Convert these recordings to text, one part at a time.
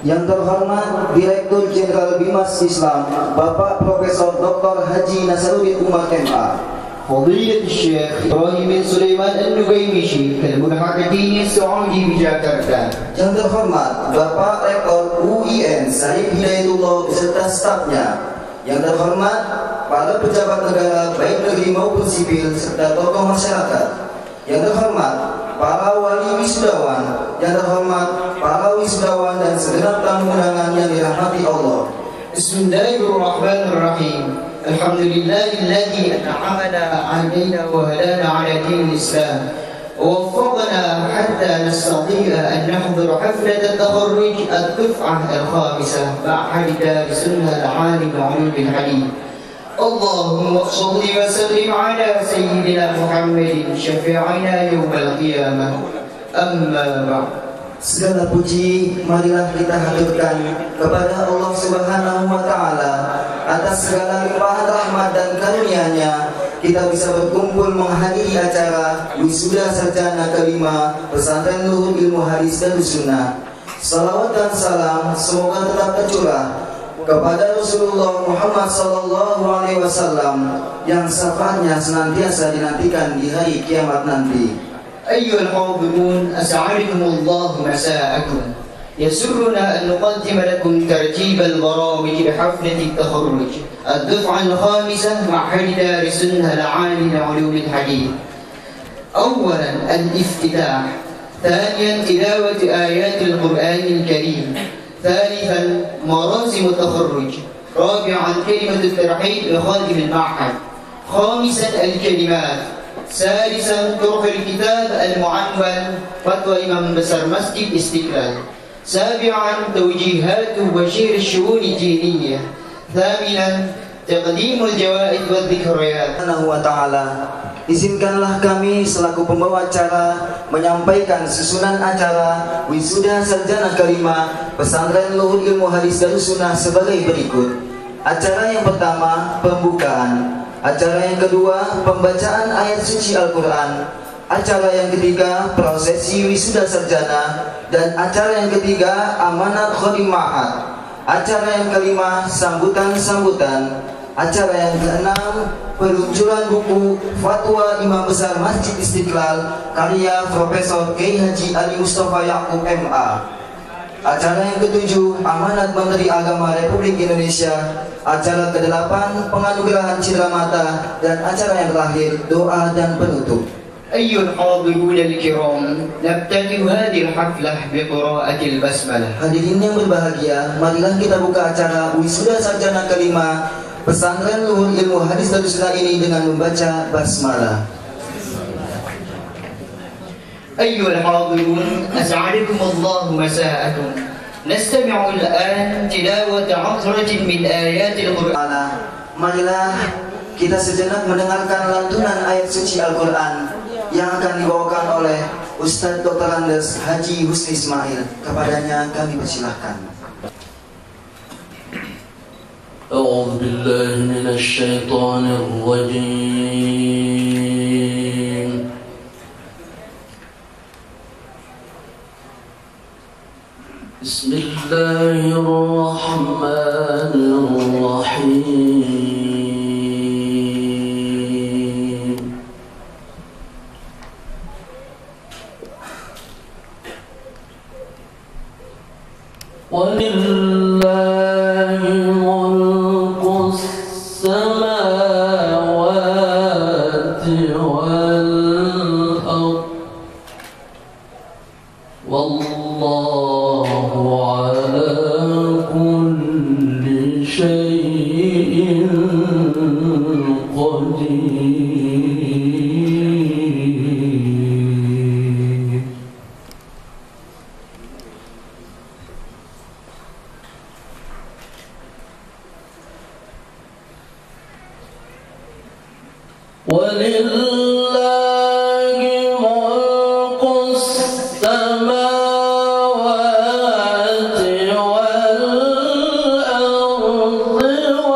Yang terhormat Direktur Jenderal Bimas Islam Bapak Profesor Dr. Haji Nasaruddin Umar MA, فضيلة الشيخ إبراهيم بن سليمان النبيمشي الملحق الديني السعودي بجاكرتا. Yang terhormat Bapak Rektor UIN Syarif Hidayatullah beserta stafnya. Yang terhormat para pejabat negara baik negeri maupun sipil serta tokoh masyarakat. Yang terhormat para wali wisudawan. Yang terhormat para wisudawan dan segenap tamu undangan yang dirahmati Allah. Bismillahirrahmanirrahim. Alhamdulillahilladzi an'amana 'alaina wa hadana 'ala dinil Islam wa waffaqana hatta nastati'a an nahdhura haflat at-takharruj ad-duf'ah al-khamisah ma'had Daris Sunnah al-'alim 'ulum al-hadith. Allahumma shalli wa sallim 'ala sayyidina Muhammadin syafi'ina yaumil qiyamah. Amma ba'd. Segala puji marilah kita haturkan kepada Allah Subhanahu wa Ta'ala atas segala limpahan rahmat dan karunia-Nya. Kita bisa berkumpul menghadiri acara wisuda sarjana kelima Pesantren Nurul Ilmu Hadis dan Sunnah. Salawat dan salam semoga tetap tercurah kepada Rasulullah Muhammad sallallahu alaihi wasallam yang syafaatnya senantiasa dinantikan di hari kiamat nanti. أيها الحاضرون أسعدكم الله مساءكم. يسرنا أن نقدم لكم ترتيب البرامج بحفلة التخرج الدفعة الخامسة معهد دار السنة العالي لعلوم الحديث. أولا الافتتاح، ثانيا تلاوة آيات القرآن الكريم، ثالثا مراسم التخرج، رابعا كلمة الترحيب لخادم المعهد، خامسا الكلمات، سادسا طرح الكتاب المعنون فتوى إمام besar Masjid Istiqlal، سابعا توجيهات وزير الشؤون الدينية، ثامنا تقديم الجوائز والذكريات. Subhanahu wa Ta'ala, izinkanlah kami selaku pembawa acara menyampaikan susunan acara wisuda sarjana kelima Pesantren Nurul Ilmu Hadis dan Sunnah sebagai berikut. Acara yang pertama, pembukaan. Acara yang kedua, pembacaan ayat suci Al-Quran. Acara yang ketiga, prosesi wisuda sarjana. Dan acara yang ketiga, amanat khodim ma'had. Acara yang kelima, sambutan-sambutan. Acara yang keenam, peluncuran buku Fatwa Imam Besar Masjid Istiqlal karya Profesor Kiai Haji Ali Mustafa Yaqub MA. Acara yang ketujuh, amanat Menteri Agama Republik Indonesia. Acara ke-8, penganugerahan cindera mata. Dan acara yang terakhir, doa dan penutup. أيها الحاضرون الكرام، نبتدئ هذه الحفلة بقراءة البسملة. Hadirin yang berbahagia, marilah kita buka acara wisuda sarjana kelima Pesantren Nurul Ilmu Hadis dan Sunnah ini dengan membaca basmalah. أيها الحاضرون أسعدكم الله مساءكم. نستمع الآن تلاوة عطرة من آيات القرآن. Marilah kita sejenak mendengarkan lantunan ayat suci Al-Quran yang akan dibawakan oleh Ustadz Dr. Andes Haji Husni Ismail. Kepadanya kami persilahkan. أعوذ بالله من الشيطان الرجيم. بسم الله الرحمن الرحيم. ولله ملك السماوات والأرض والله على كل شيء قدير. ولله ملك السماوات والأرض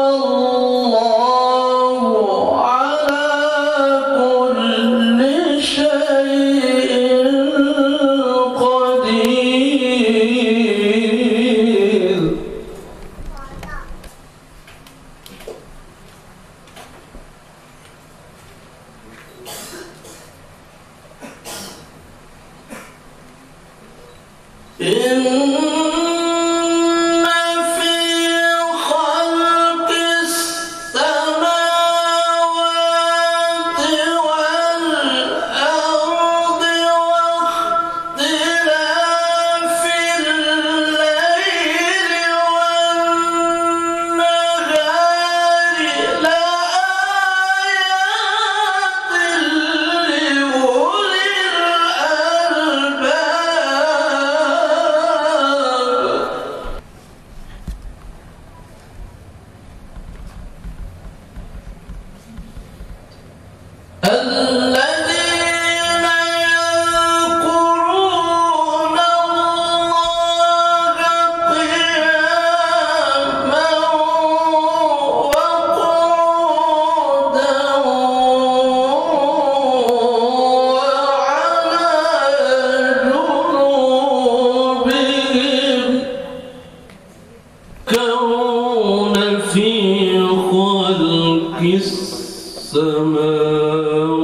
والله على كل شيء قدير.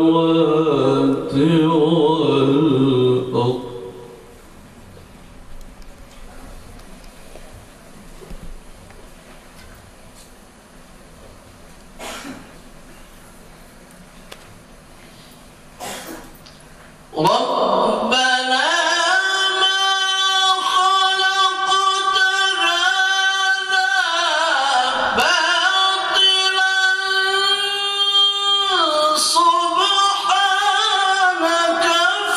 السماوات والأرض ربنا ما خلقت هذا باطلا سبحانك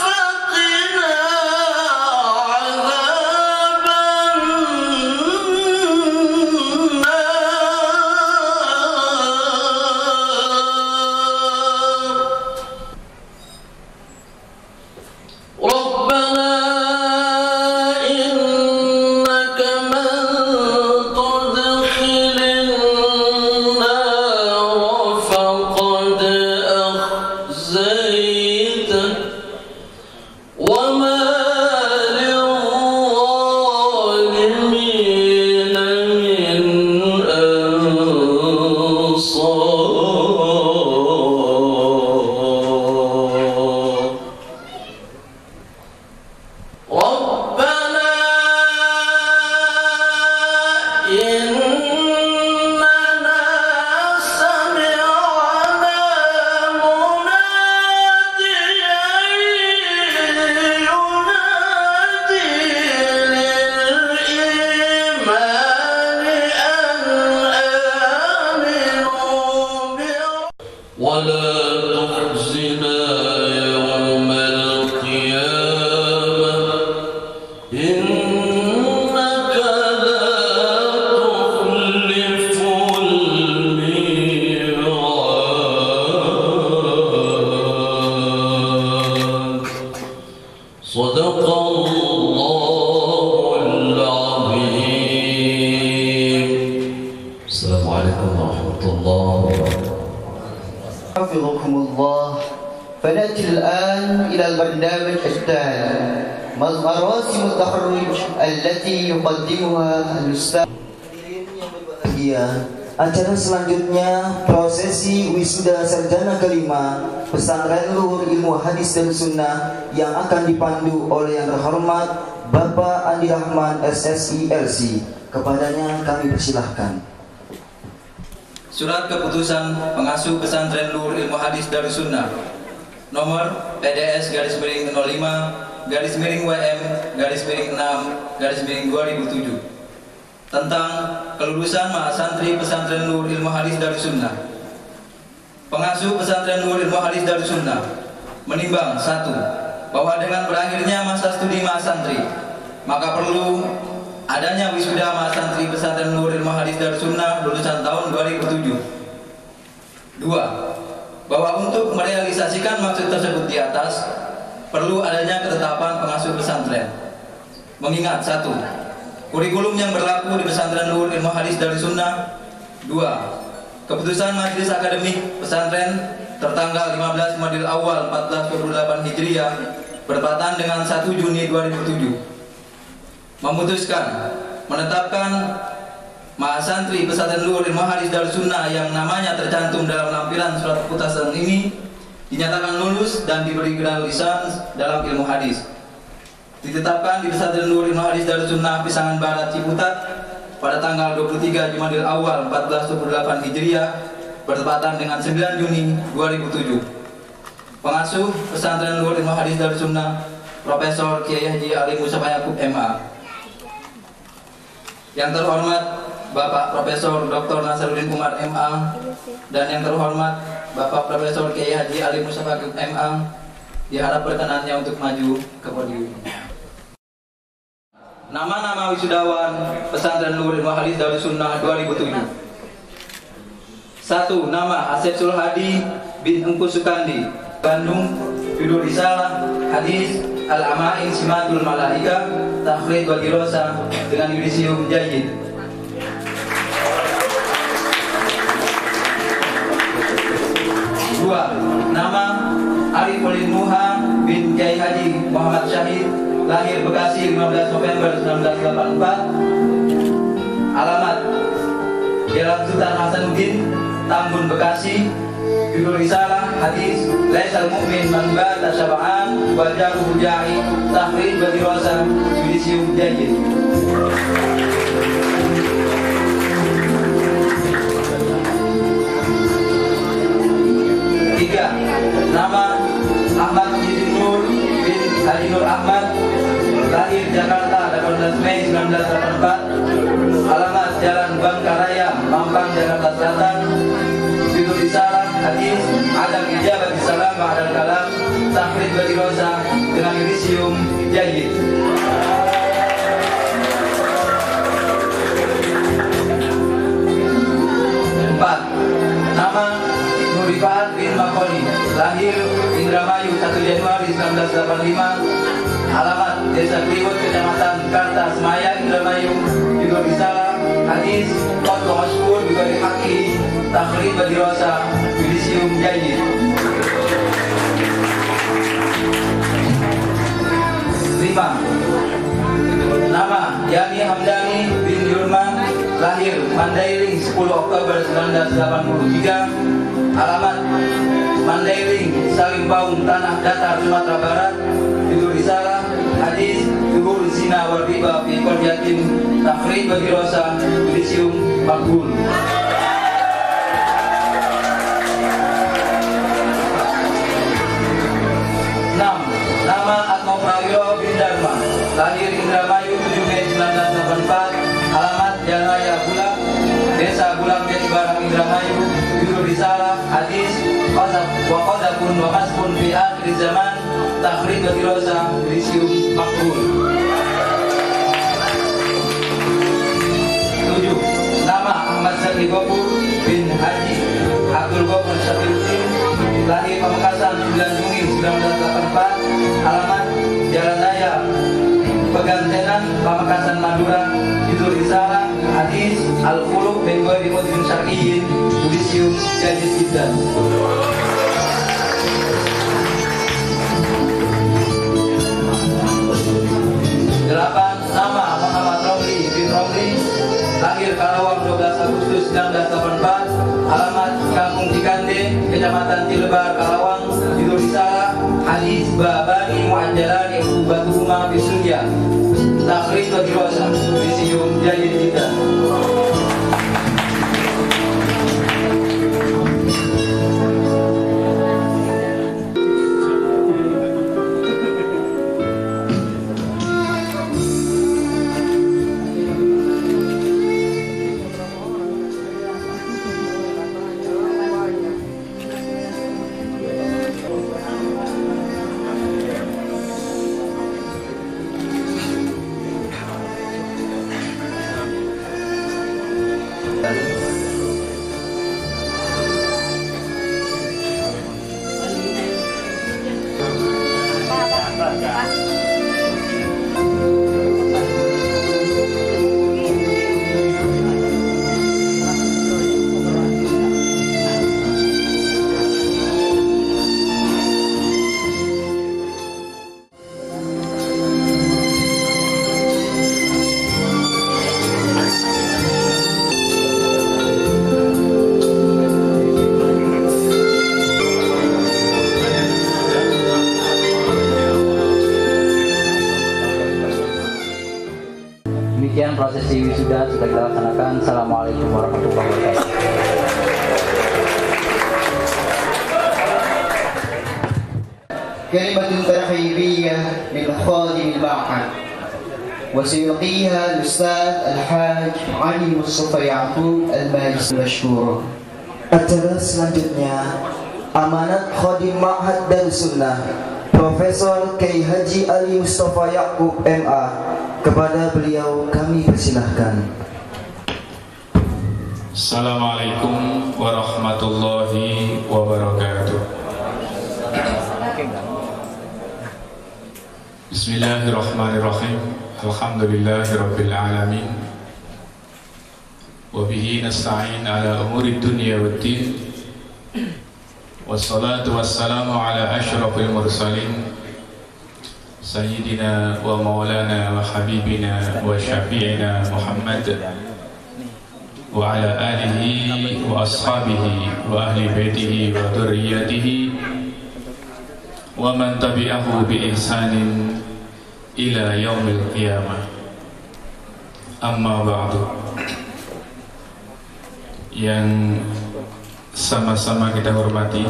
فقنا عذاب النار ربنا إنك من تدخل النار فقد أخزيته وما للظالمين من أنصار ربنا إننا سمعنا مناديا ينادي للإيمان أن آمنوا ولا تخزنا يوم القيامة إنك لا تخلف الميعاد صدق الله العظيم السلام عليكم ورحمة الله وبركاته حفظكم الله. فنأتي الآن إلى البرنامج الثاني مراسم التخرج التي يقدمها الأستاذ. Hadirin yang berbahagia, acara selanjutnya prosesi wisuda sarjana kelima Pesantren Luhur Ilmu Hadis dan Sunnah yang akan dipandu oleh yang terhormat Bapak Andi Rahman SSI LC. Kepadanya kami persilahkan. Surat Keputusan Pengasuh Pesantren Luhur Ilmu Hadis Darussunnah nomor PDS-05-WM-6-2007 tentang kelulusan mahasantri Pesantren Luhur Ilmu Hadis Darussunnah. Pengasuh Pesantren Luhur Ilmu Hadis Darussunnah menimbang 1. Bahwa dengan berakhirnya masa studi mahasantri, maka perlu adanya wisuda mahasantri Pesantren Luhur Ilmu Hadis Darussunnah lulusan tahun 2007. 2. Bahwa untuk merealisasikan maksud tersebut di atas perlu adanya ketetapan pengasuh pesantren. Mengingat 1. Kurikulum yang berlaku di Pesantren Luhur Ilmu Hadis Darussunnah. 2. Keputusan Majelis Akademik Pesantren tertanggal 15 Rabiul Awal 1428 Hijriah bertepatan dengan 1 Juni 2007 memutuskan menetapkan mahasantri Pesantren Luhur Ilmu Hadis Darussunnah yang namanya tercantum dalam lampiran surat keputusan ini dinyatakan lulus dan diberi gelar lisan dalam ilmu hadis. ditetapkan di Pesantren Nurul Ilmu Hadis Darussunnah Pisangan Barat Ciputat pada tanggal 23 Jumadil Awal 1428 Hijriah bertepatan dengan 9 Juni 2007. Pengasuh Pesantren Nurul Ilmu Hadis Darussunnah Profesor Kiai Haji Ali Mustafa Yakub MA. Yang terhormat Bapak Profesor Dr. Nasaruddin Umar MA dan yang terhormat Bapak Profesor Kiai Haji Ali Mustafa Yakub MA diharap berkenannya untuk maju ke podium. Nama-nama wisudawan Pesantren Nurul Ilmu Hadis Darussunnah 2007. 1. Nama Asep Sulhadi bin Engku Sukandi, Bandung. Judul risalah Hadis Al-Ama'in Simatul Malaika Takhrij wa Dirasah dengan yudisium jayyid. 2. Nama Arif Walid Muha bin Kiai Haji Muhammad Syahid, lahir Bekasi 15 November 1984. Alamat Jalan Sultan Hasanuddin, Tambun, Bekasi. Judul risalah Hadis Laisal Mu'min Man Bata Syab'an wa Jaruhu Ja'i Takhrij wa Dirasah yudisium jayyid. 3. Nama Ahmad bin Nur bin Haji Nur Ahmad, lahir Jakarta 18 Mei 1984. Alamat Jalan Bangkaraya, Mampang, Jakarta Selatan. Judul risalah Hadis Adam Ijabah Salam Ba'dal Kalam Takhrij wa Dirasah dengan yudisium jayyid. 4. Nama Ibnu Rifat bin Makoni, lahir Indramayu 1 Januari 1985. Alamat Desa Kliwot, Kecamatan Karta Semaya, Indramayu. Judul risalah Hadis Qatlu Masyhur bi ghairi haqqi Takhrij wa Dirasah yudisium jayyid. 5. Nama Yani Hamdani bin Yurman, lahir Mandailing 10 Oktober 1983. Alamat Mandailing, Salimbaung, Tanah Datar, Sumatera Barat. Judul risalah Hadis Zuhur Zina wa Riba fi Qaryatin Takhrij wa Dirasah yudisium maqbul. 6. Nama Atmo Prawiro bin Dharma, lahir Indramayu 7 Mei 1984. Alamat Jalan Raya Bulak, Desa Bulak, Jati Barang, Indramayu. Judul risalah Hadis Qadzaf wa Qadzafun wa Masfun fi Akhir Zaman Takhrij wa Dirasah yudisium maqbul. 7. Nama Ahmad Zakri Gofur bin Haji Abdul Gofur Syafiuddin, lahir Pamekasan 9 Juni 1984. Alamat Jalan Raya Pegantenan, Pamekasan, Madura. Judul risalah Hadis Al-Khuluq min ghairi mudhin syar'iyyin yudisium jayyid jiddan. 8. Nama Muhammad Romli bin Romli, lahir Karawang 12 Agustus 1984. Alamat Kampung Cikande, Kecamatan Cilebar, Karawang. Judul risalah Hadis Babani Mu'ajjalani Ubatuhuma fi Sunnah Takhrij wa Dirasah yudisium jayyid jiddan. 5. Demikian prosesi wisuda sudah kita laksanakan. Assalamualaikum warahmatullahi wabarakatuh. كلمة ترحيبية من خادم المعهد وسيلقيها الأستاذ الحاج علي مصطفى يعقوب الماجد مشكورا. Acara selanjutnya amanat Khadim Ma'had Darussunnah Profesor Kiai Haji Ali Mustafa Yaqub MA. Kepada beliau kami persilahkan. Assalamualaikum warahmatullahi wabarakatuh. Bismillahirrahmanirrahim. Alhamdulillahirabbil alamin. Wa bihi nasta'in ala umuri dunya waddin. Wassalatu wassalamu ala asyrafil mursalin Sayyidina wa maulana wa habibina wa syafi'ina Muhammad wa ala alihi wa ashabihi wa ahli baitihi wa dhurriyyatihi wa man tabi'ahu bi ihsanin ila yaumil qiyamah. Amma ba'du. Yang sama-sama kita hormati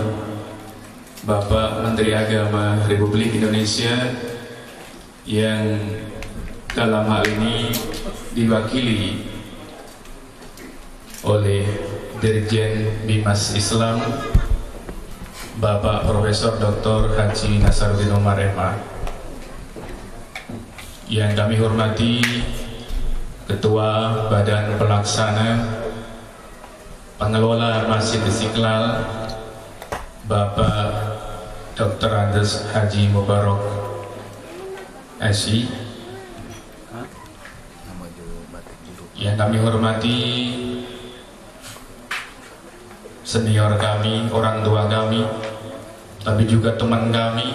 Bapak Menteri Agama Republik Indonesia yang dalam hal ini diwakili oleh Dirjen Bimas Islam Bapak Profesor Dr. Haji Nasaruddin Umar MA, yang kami hormati Ketua Badan Pelaksana Pengelola Masjid Istiqlal Bapak Dr. Andes Haji Mubarak SI, yang kami hormati senior kami, orang tua kami, tapi juga teman kami,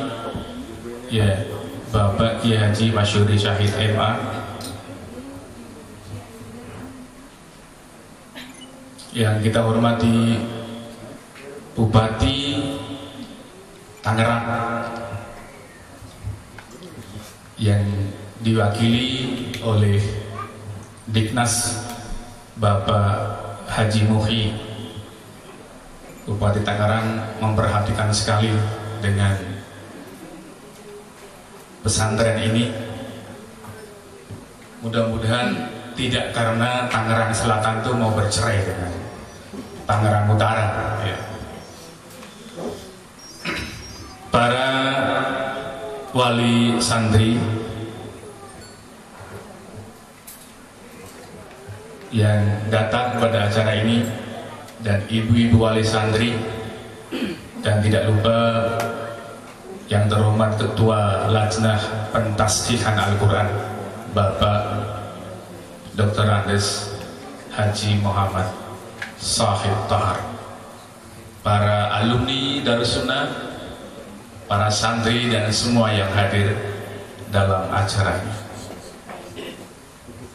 ya, Bapak Kiai Haji Masyuri Syahid MA, yang kita hormati Bupati Tangerang yang diwakili oleh Diknas Bapak Haji Muhi. Bupati Tangerang memperhatikan sekali dengan pesantren ini. Mudah-mudahan tidak karena Tangerang Selatan itu mau bercerai dengan Tangerang Utara, ya. Para wali santri yang datang pada acara ini dan ibu-ibu wali santri, dan tidak lupa yang terhormat Ketua Lajnah Pentasqihan Al-Quran Bapak Dr. Andes Haji Muhammad Sahib Tahar, para alumni Darussunnah, para santri dan semua yang hadir dalam acara ini.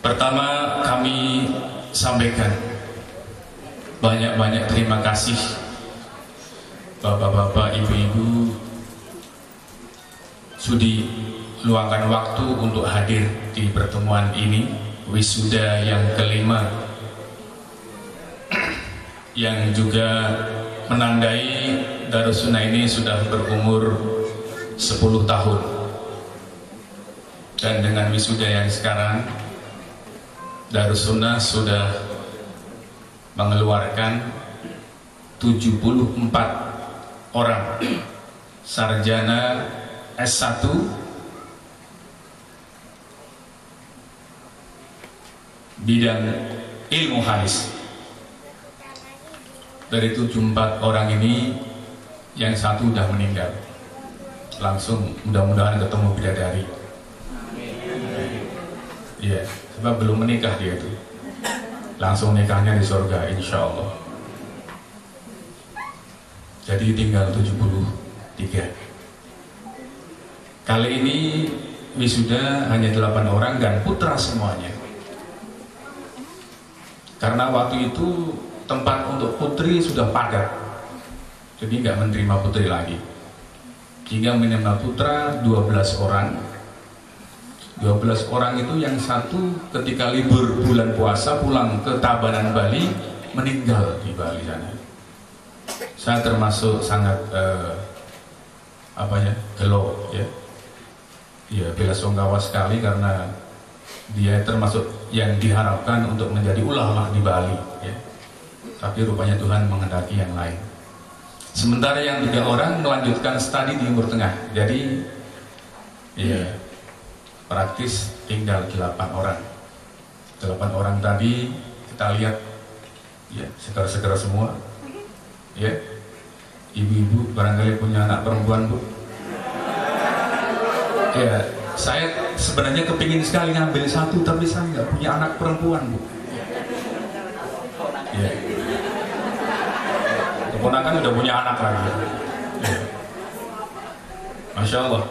Pertama, kami sampaikan banyak-banyak terima kasih Bapak-bapak, Ibu-ibu sudi luangkan waktu untuk hadir di pertemuan ini, wisuda yang kelima, yang juga menandai Darussunnah ini sudah berumur 10 tahun. Dan dengan wisuda yang sekarang, Darussunnah sudah mengeluarkan 74 orang sarjana S1 bidang ilmu hadis. Dari 74 orang ini, yang satu sudah meninggal. Langsung mudah-mudahan ketemu bidadari. Iya, sebab belum menikah dia itu. Langsung nikahnya di surga, insya Allah. Jadi tinggal 73. Kali ini wisuda hanya 8 orang dan putra semuanya. Karena waktu itu tempat untuk putri sudah padat, jadi nggak menerima putri lagi, sehingga menerima putra 12 orang 12 orang itu yang satu ketika libur bulan puasa pulang ke Tabanan Bali, meninggal di Bali sana. Saya termasuk sangat gelo ya. Ya, belasungkawa sekali karena dia termasuk yang diharapkan untuk menjadi ulama di Bali ya. Tapi rupanya Tuhan menghendaki yang lain. Sementara yang 3 orang melanjutkan studi di Timur Tengah. Jadi ya praktis tinggal 8 orang. 8 orang tadi kita lihat ya segar-segar semua. Ya. Ibu-ibu barangkali punya anak perempuan, Bu. Ya, saya sebenarnya kepingin sekali ngambil satu, tapi saya nggak punya anak perempuan, Bu. Ya. Keponakan udah punya anak lagi. Ya. Masya Allah.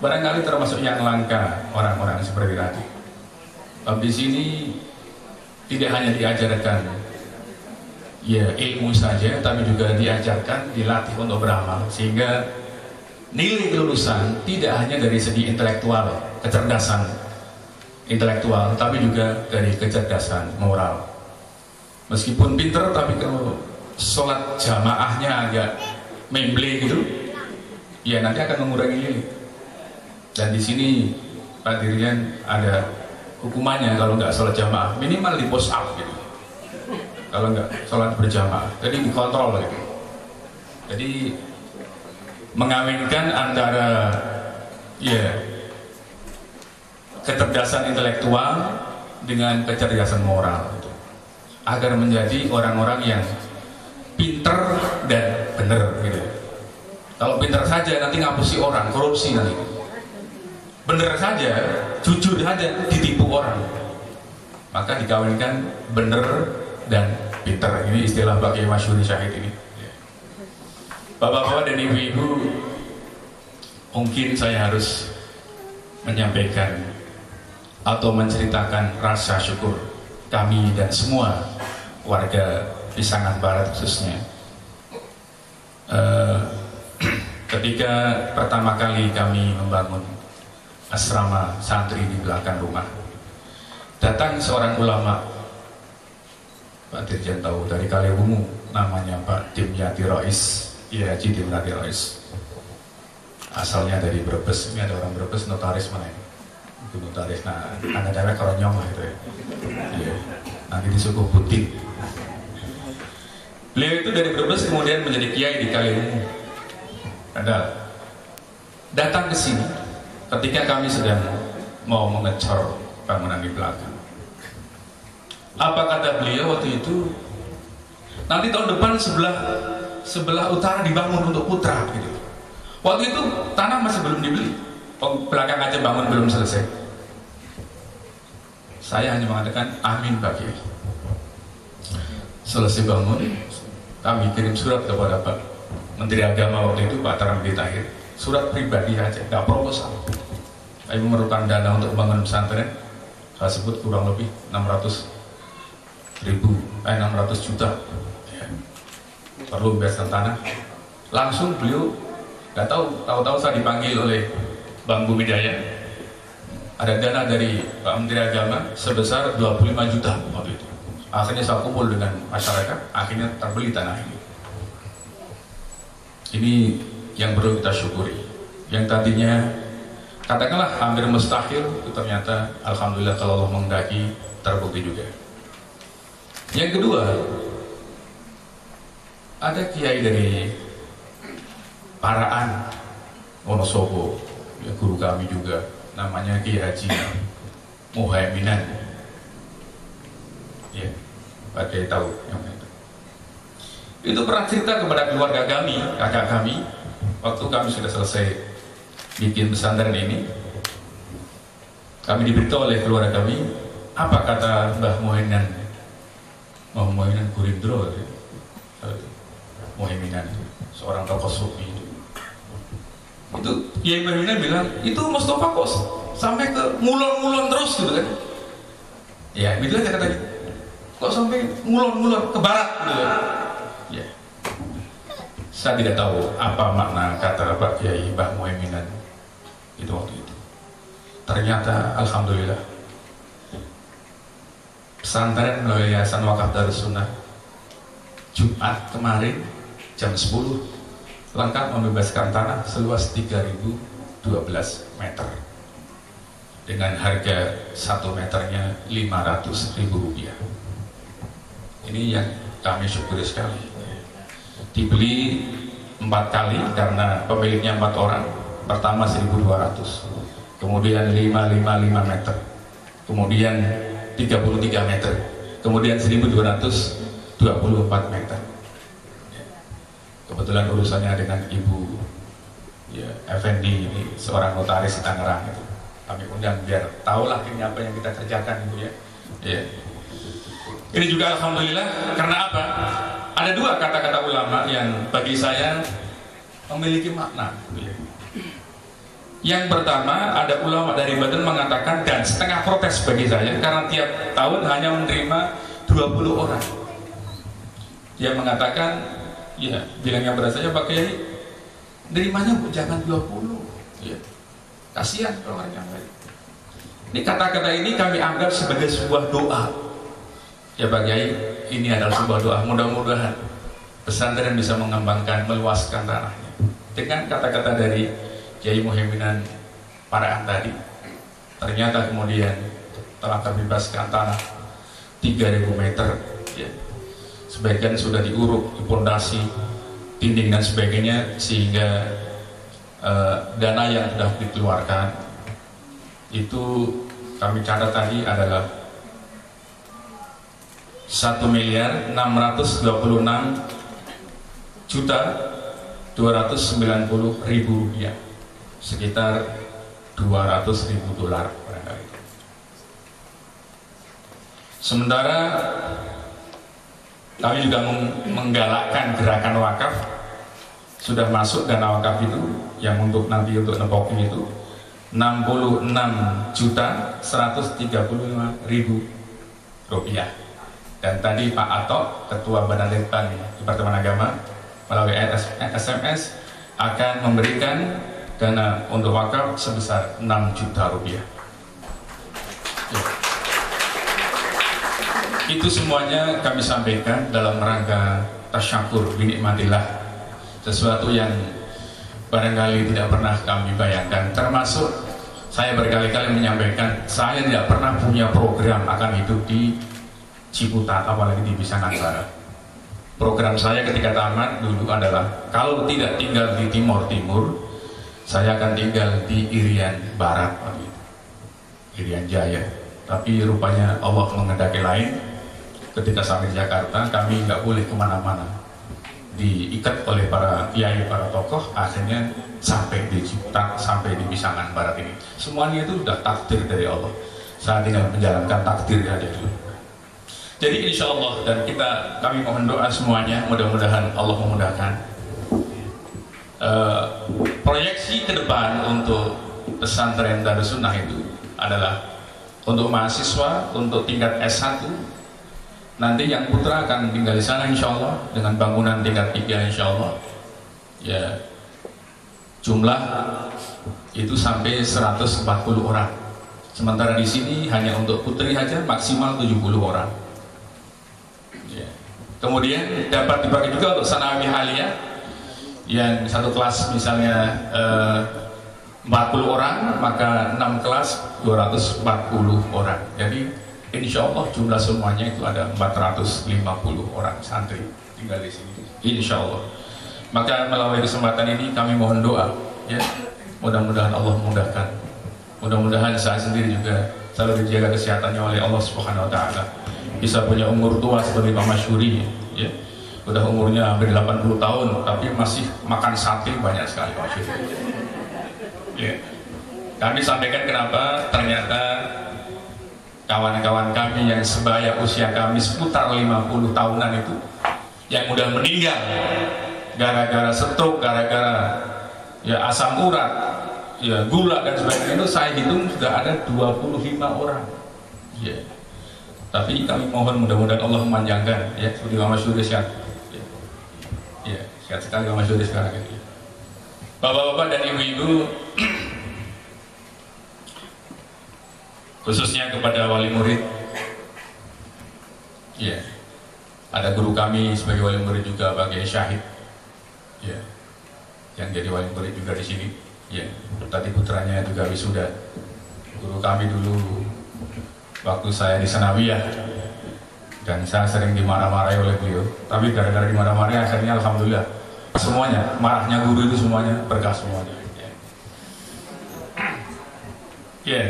Barangkali termasuk yang langka orang-orang seperti tadi. Di sini tidak hanya diajarkan ya ilmu saja, tapi juga diajarkan, dilatih untuk beramal, sehingga nilai kelulusan tidak hanya dari segi intelektual, kecerdasan intelektual, tapi juga dari kecerdasan moral. Meskipun pinter, tapi kalau sholat jamaahnya agak memble gitu, ya nanti akan mengurangi nilai. Dan di sini Pak Dirjen ada hukumannya kalau nggak sholat jamaah, minimal di post up gitu. Kalau nggak sholat berjamaah, jadi dikontrol gitu. Jadi mengawinkan antara ya kecerdasan intelektual dengan kecerdasan moral gitu, agar menjadi orang-orang yang pinter dan benar gitu. Kalau pinter saja nanti ngapusi orang, korupsi nanti. Benar saja, jujur saja ditipu orang. Maka dikawinkan benar dan pinter. Ini istilah Pak Kiai Masyhuri Syahid ini. Bapak-bapak dan ibu-ibu, mungkin saya harus menyampaikan atau menceritakan rasa syukur kami dan semua warga Pisangan Barat khususnya. Ketika pertama kali kami membangun asrama santri di belakang rumah, datang seorang ulama, Pak Dirjen tahu, dari Kaliwungu, namanya Pak Dimyati Rais, ya Haji Dimyati Rais, asalnya dari Brebes. Ini ada orang Brebes, notaris mana ini? Itu notaris, nah ada cewek keronyong lah itu ya. Ya, nanti di suku Putih. Beliau itu dari Brebes kemudian menjadi kiai di Kaliwungu. Datang ke sini ketika kami sedang mau mengecor bangunan di belakang. Apa kata beliau waktu itu? Nanti tahun depan sebelah utara dibangun untuk putra gitu. Waktu itu tanah masih belum dibeli, belakang aja bangun belum selesai. Saya hanya mengatakan amin Pak Kiai. Selesai bangun, kami kirim surat kepada Pak Menteri Agama waktu itu, Pak Tarmedi Tahir. Surat pribadi aja, nggak proposal. Kami memerlukan dana untuk bangun pesantren. Saya sebut kurang lebih 600 juta. Ya. Perlu bebasan tanah. Langsung beliau nggak tahu saya dipanggil oleh Bang Bumi Daya. Ada dana dari Pak Menteri Agama sebesar 25 juta waktu itu. Akhirnya saya kumpul dengan masyarakat, akhirnya terbeli tanah ini. Ini yang perlu kita syukuri. Yang tadinya katakanlah hampir mustahil, itu ternyata alhamdulillah kalau Allah menghendaki terbukti juga. Yang kedua, ada kiai dari Paraan, Wonosobo, ya guru kami juga, namanya Kiai Haji Muhaiminan. Ya, Pak Kiai tahu yang itu. Itu pernah cerita kepada keluarga kami, kakak kami, waktu kami sudah selesai bikin pesantren ini. Kami diberitahu oleh keluarga kami, apa kata Mbah Muhaiminan? Mbah Muhaiminan Gurindro, Muhaiminan, seorang tokoh sufi. Itu Kiai Muhaiminan bilang, itu Mustafa kok sampai ke ngulon-ngulon terus gitu kan? Ya, gitu aja katanya. Kok sampai ngulon-ngulon ke barat gitu kan? Ya. Saya tidak tahu apa makna kata Pak Kiai Mbah Muhaiminan itu waktu itu. ternyata alhamdulillah pesantren melalui Yayasan Wakaf Darussunnah Jumat kemarin jam 10 lengkap membebaskan tanah seluas 3012 meter dengan harga 1 meternya Rp500.000. Ini yang kami syukuri sekali. Dibeli 4 kali karena pemiliknya 4 orang. Pertama 1.200, kemudian 555 meter, kemudian 33 meter, kemudian 1.224 meter. Kebetulan urusannya dengan Ibu ya, Effendi, ini seorang notaris di Tangerang itu. Kami undang biar tahulah ini apa yang kita kerjakan, Ibu ya. Ya. Ini juga alhamdulillah karena apa? Ada 2 kata-kata ulama yang bagi saya memiliki makna. Ya. Yang pertama, ada ulama dari Banten mengatakan, dan setengah protes bagi saya karena tiap tahun hanya menerima 20 orang. Dia mengatakan, ya, bilang yang berat saja Pak Kiai, nerimanya jangan 20, ya. Kasihan orang yang lain. Ini kata-kata ini kami anggap sebagai sebuah doa. Ya Pak Kiai, ini adalah sebuah doa. Mudah-mudahan pesantren bisa mengembangkan, meluaskan tanahnya. Dengan kata-kata dari Kiai Muhaimin Paraan tadi, ternyata kemudian telah terbebaskan tanah 3.000 meter, ya. Sebagian sudah diuruk, dipondasi, dinding dan sebagainya, sehingga dana yang sudah dikeluarkan itu kami catat tadi adalah 1.626.290.000 rupiah, sekitar $200.000 barangkali. Sementara kami juga menggalakkan gerakan wakaf. Sudah masuk dana wakaf itu yang untuk nanti untuk nepoki itu 66.135.000 rupiah. Dan tadi Pak Atok, Ketua Badan Litbang Departemen Agama, melalui SMS akan memberikan dana untuk wakaf sebesar 6 juta rupiah. Ya. Itu semuanya kami sampaikan dalam rangka tasyakur binikmatillah, sesuatu yang barangkali tidak pernah kami bayangkan. Termasuk saya berkali-kali menyampaikan, saya tidak pernah punya program akan hidup di Ciputat, apalagi di Pisanan Barat. Program saya ketika tamat dulu adalah, kalau tidak tinggal di Timur Timur, saya akan tinggal di Irian Barat, Irian Jaya. Tapi rupanya Allah mengendaki lain. Ketika sampai Jakarta, kami nggak boleh kemana-mana, diikat oleh para kiai, para tokoh. Akhirnya sampai di Ciputat, sampai di Pisangan Barat ini. Semuanya itu sudah takdir dari Allah. Saya tinggal menjalankan takdir saja dulu. Jadi insya Allah, dan kami mohon doa semuanya, mudah-mudahan Allah memudahkan. Proyeksi ke depan untuk pesantren Darussunnah itu adalah untuk mahasiswa, untuk tingkat S1, nanti yang putra akan tinggal di sana insya Allah, dengan bangunan tingkat 3 insya Allah. Ya, jumlah itu sampai 140 orang. Sementara di sini hanya untuk putri saja maksimal 70 orang. Ya. Kemudian dapat dipakai juga untuk sanawiyah aliyah, yang satu kelas misalnya 40 orang, maka 6 kelas 240 orang. Jadi insya Allah jumlah semuanya itu ada 450 orang santri tinggal di sini, insya Allah. Maka melalui kesempatan ini kami mohon doa, ya, mudah-mudahan Allah memudahkan. Mudah-mudahan saya sendiri juga selalu dijaga kesehatannya oleh Allah Subhanahu Wa Taala, bisa punya umur tua seperti Pak Masyuri, ya. Udah umurnya hampir 80 tahun, tapi masih makan sate banyak sekali Pak Masyuri. Ya. Kami sampaikan kenapa, ternyata kawan-kawan kami yang sebaya usia kami seputar 50 tahunan itu, yang udah meninggal gara-gara stroke, gara-gara ya asam urat, ya gula dan sebagainya, itu saya hitung sudah ada 25 orang. Ya. Tapi kami mohon mudah-mudahan Allah memanjangkan, ya, seperti Mama Syuri sehat. Ya, sehat sekali Mama Syuri sekarang ini. Bapak-bapak dan ibu-ibu, khususnya kepada wali murid. Ya, ada guru kami sebagai wali murid juga, Pak Kiai Syahid, ya, yang jadi wali murid juga di sini. Ya, tadi putranya juga wisuda. Guru kami dulu waktu saya di Sanawiyah, dan saya sering dimarah-marahi oleh beliau. Tapi gara-gara dimarah-marahi akhirnya alhamdulillah semuanya, marahnya guru itu semuanya berkah semuanya. Ya,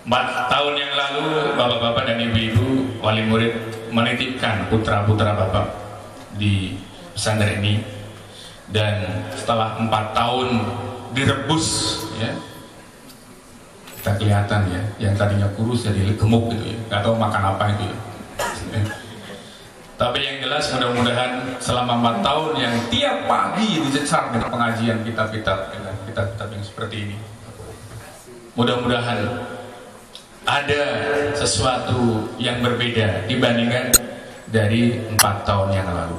4 tahun yang lalu bapak-bapak dan ibu-ibu wali murid menitipkan putra-putra bapak di pesantren ini, dan setelah 4 tahun direbus, ya, kita kelihatan ya, yang tadinya kurus jadi gemuk gitu ya, nggak tahu makan apa itu ya. Tapi yang jelas mudah-mudahan selama 4 tahun yang tiap pagi dicecar dengan pengajian kitab-kitab yang seperti ini, mudah-mudahan ada sesuatu yang berbeda dibandingkan dari 4 tahun yang lalu.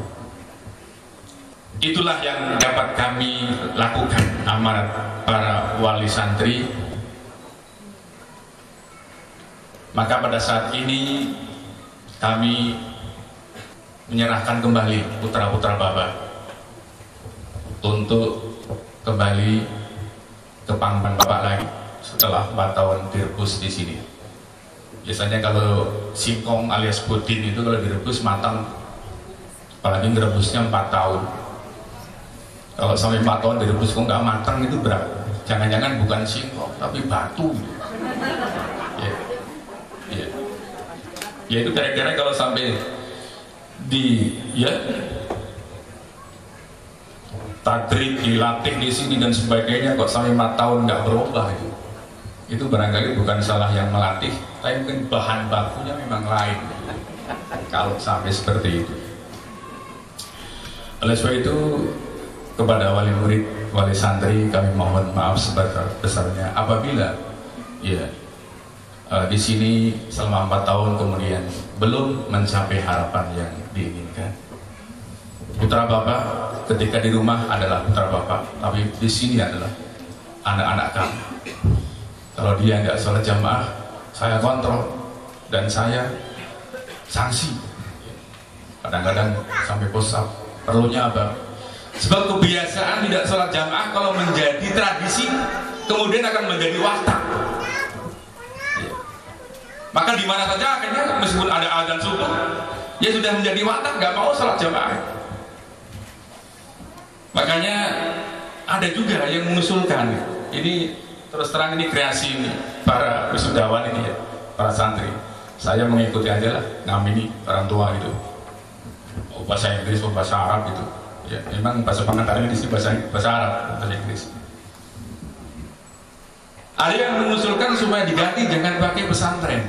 Itulah yang dapat kami lakukan, amanat para wali santri. Maka pada saat ini kami menyerahkan kembali putra-putra bapak untuk kembali ke pangkuan bapak lagi setelah 4 tahun direbus di sini. Biasanya kalau singkong alias budin itu kalau direbus matang, apalagi direbusnya 4 tahun. Kalau sampai 4 tahun direbus kok nggak matang itu berapa? Jangan-jangan bukan singkong tapi batu. Ya itu kira-kira kalau sampai di tadrik, dilatih di sini dan sebagainya kok sampai 4 tahun nggak berubah itu barangkali bukan salah yang melatih, tapi mungkin bahan bakunya memang lain kalau sampai seperti itu. Oleh sebab itu kepada wali murid, wali santri kami mohon maaf sebesar-besarnya apabila di sini selama 4 tahun kemudian belum mencapai harapan yang diinginkan. Putra bapak ketika di rumah adalah putra bapak, tapi di sini adalah anak-anak kami. Kalau dia nggak sholat jamaah, saya kontrol dan saya sanksi. Kadang-kadang sampai pusat. Perlunya apa? Sebab kebiasaan tidak sholat jamaah kalau menjadi tradisi, kemudian akan menjadi watak. Maka di mana saja akhirnya meskipun ada azan subuh, ya sudah menjadi watak, nggak mau sholat jamaah. Makanya ada juga yang mengusulkan ini. Terus terang ini kreasi ini, para wisudawan ini ya, para santri. Saya mengikuti aja lah, ngamini orang tua gitu. Bahasa Inggris, bahasa Arab gitu. Ya, memang bahasa pengantarnya di sini bahasa Arab, bahasa Inggris. Ada yang mengusulkan supaya diganti jangan pakai pesantren,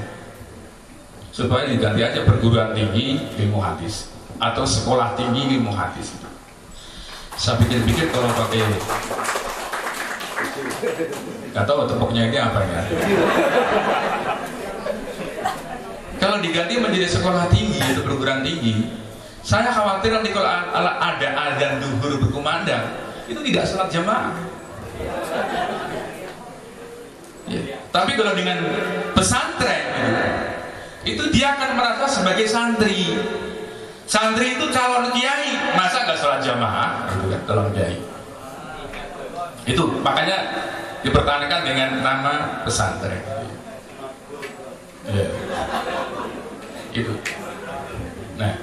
supaya diganti aja perguruan tinggi ilmu hadis atau sekolah tinggi ilmu hadis. Saya pikir-pikir kalau pakai nggak tahu tepuknya ini apa ya. Kalau diganti menjadi sekolah tinggi atau perguruan tinggi, saya khawatir nanti kalau ada adzan duhur berkumandang itu tidak sholat jamaah. Ya. Tapi kalau dengan pesantren itu dia akan merasa sebagai santri. Santri itu calon kiai, masa nggak sholat jamaah? Itu kan calon kiai. Itu makanya dipertahankan dengan nama pesantren. Ya. Itu. Nah,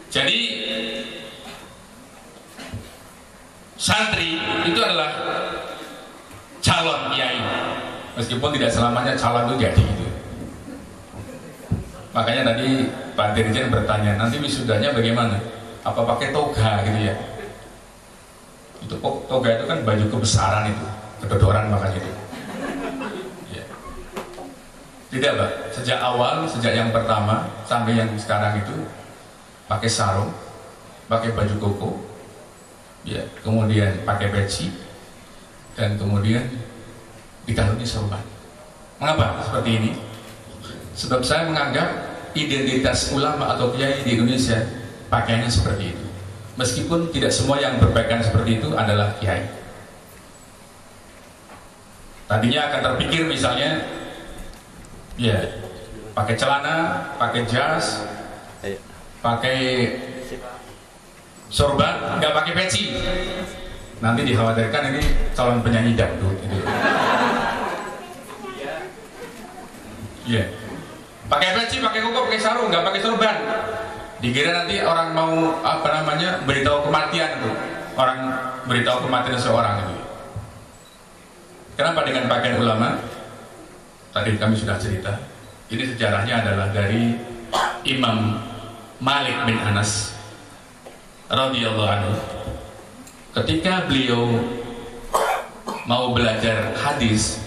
jadi santri itu adalah calon kiai, meskipun tidak selamanya calon itu jadi itu. Makanya tadi Pak Dirjen bertanya, nanti wisudanya bagaimana? Apa pakai toga gitu ya? Itu toga itu kan baju kebesaran itu, kedodoran makanya itu. Ya. Tidak Pak, sejak awal, sejak yang pertama sampai yang sekarang itu pakai sarung, pakai baju koko, ya, kemudian pakai peci, dan kemudian dikaruni sorban. Mengapa seperti ini? Sebab saya menganggap identitas ulama atau kiai di Indonesia pakaiannya seperti itu. Meskipun tidak semua yang berpakaian seperti itu adalah kiai. Tadinya akan terpikir misalnya, ya pakai celana, pakai jas, pakai sorban, nggak pakai peci. Nanti dikhawatirkan ini calon penyanyi dangdut. Gitu. Ya, pakai peci, pakai kuku, pakai sarung, nggak pakai sorban. Dikira nanti orang mau beritahu kematian tuh, orang beritahu kematian seseorang itu. Kenapa dengan pakaian ulama? Tadi kami sudah cerita. Ini sejarahnya adalah dari Imam Malik bin Anas radhiyallahu anhu. Ketika beliau mau belajar hadis,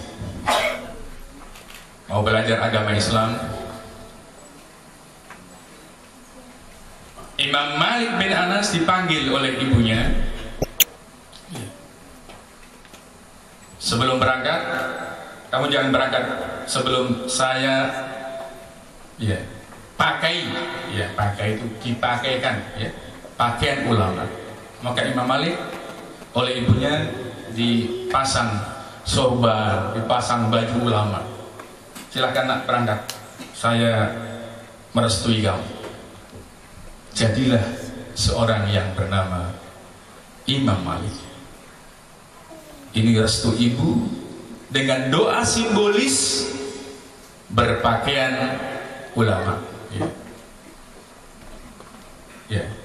mau belajar agama Islam, Imam Malik bin Anas dipanggil oleh ibunya. Sebelum berangkat, kamu jangan berangkat sebelum saya pakai itu dipakaikan pakaian ulama. Maka Imam Malik oleh ibunya dipasang sorban, dipasang baju ulama. Silakan nak berangkat, saya merestui kamu. Jadilah seorang yang bernama Imam Malik. Ini restu ibu dengan doa simbolis berpakaian ulama.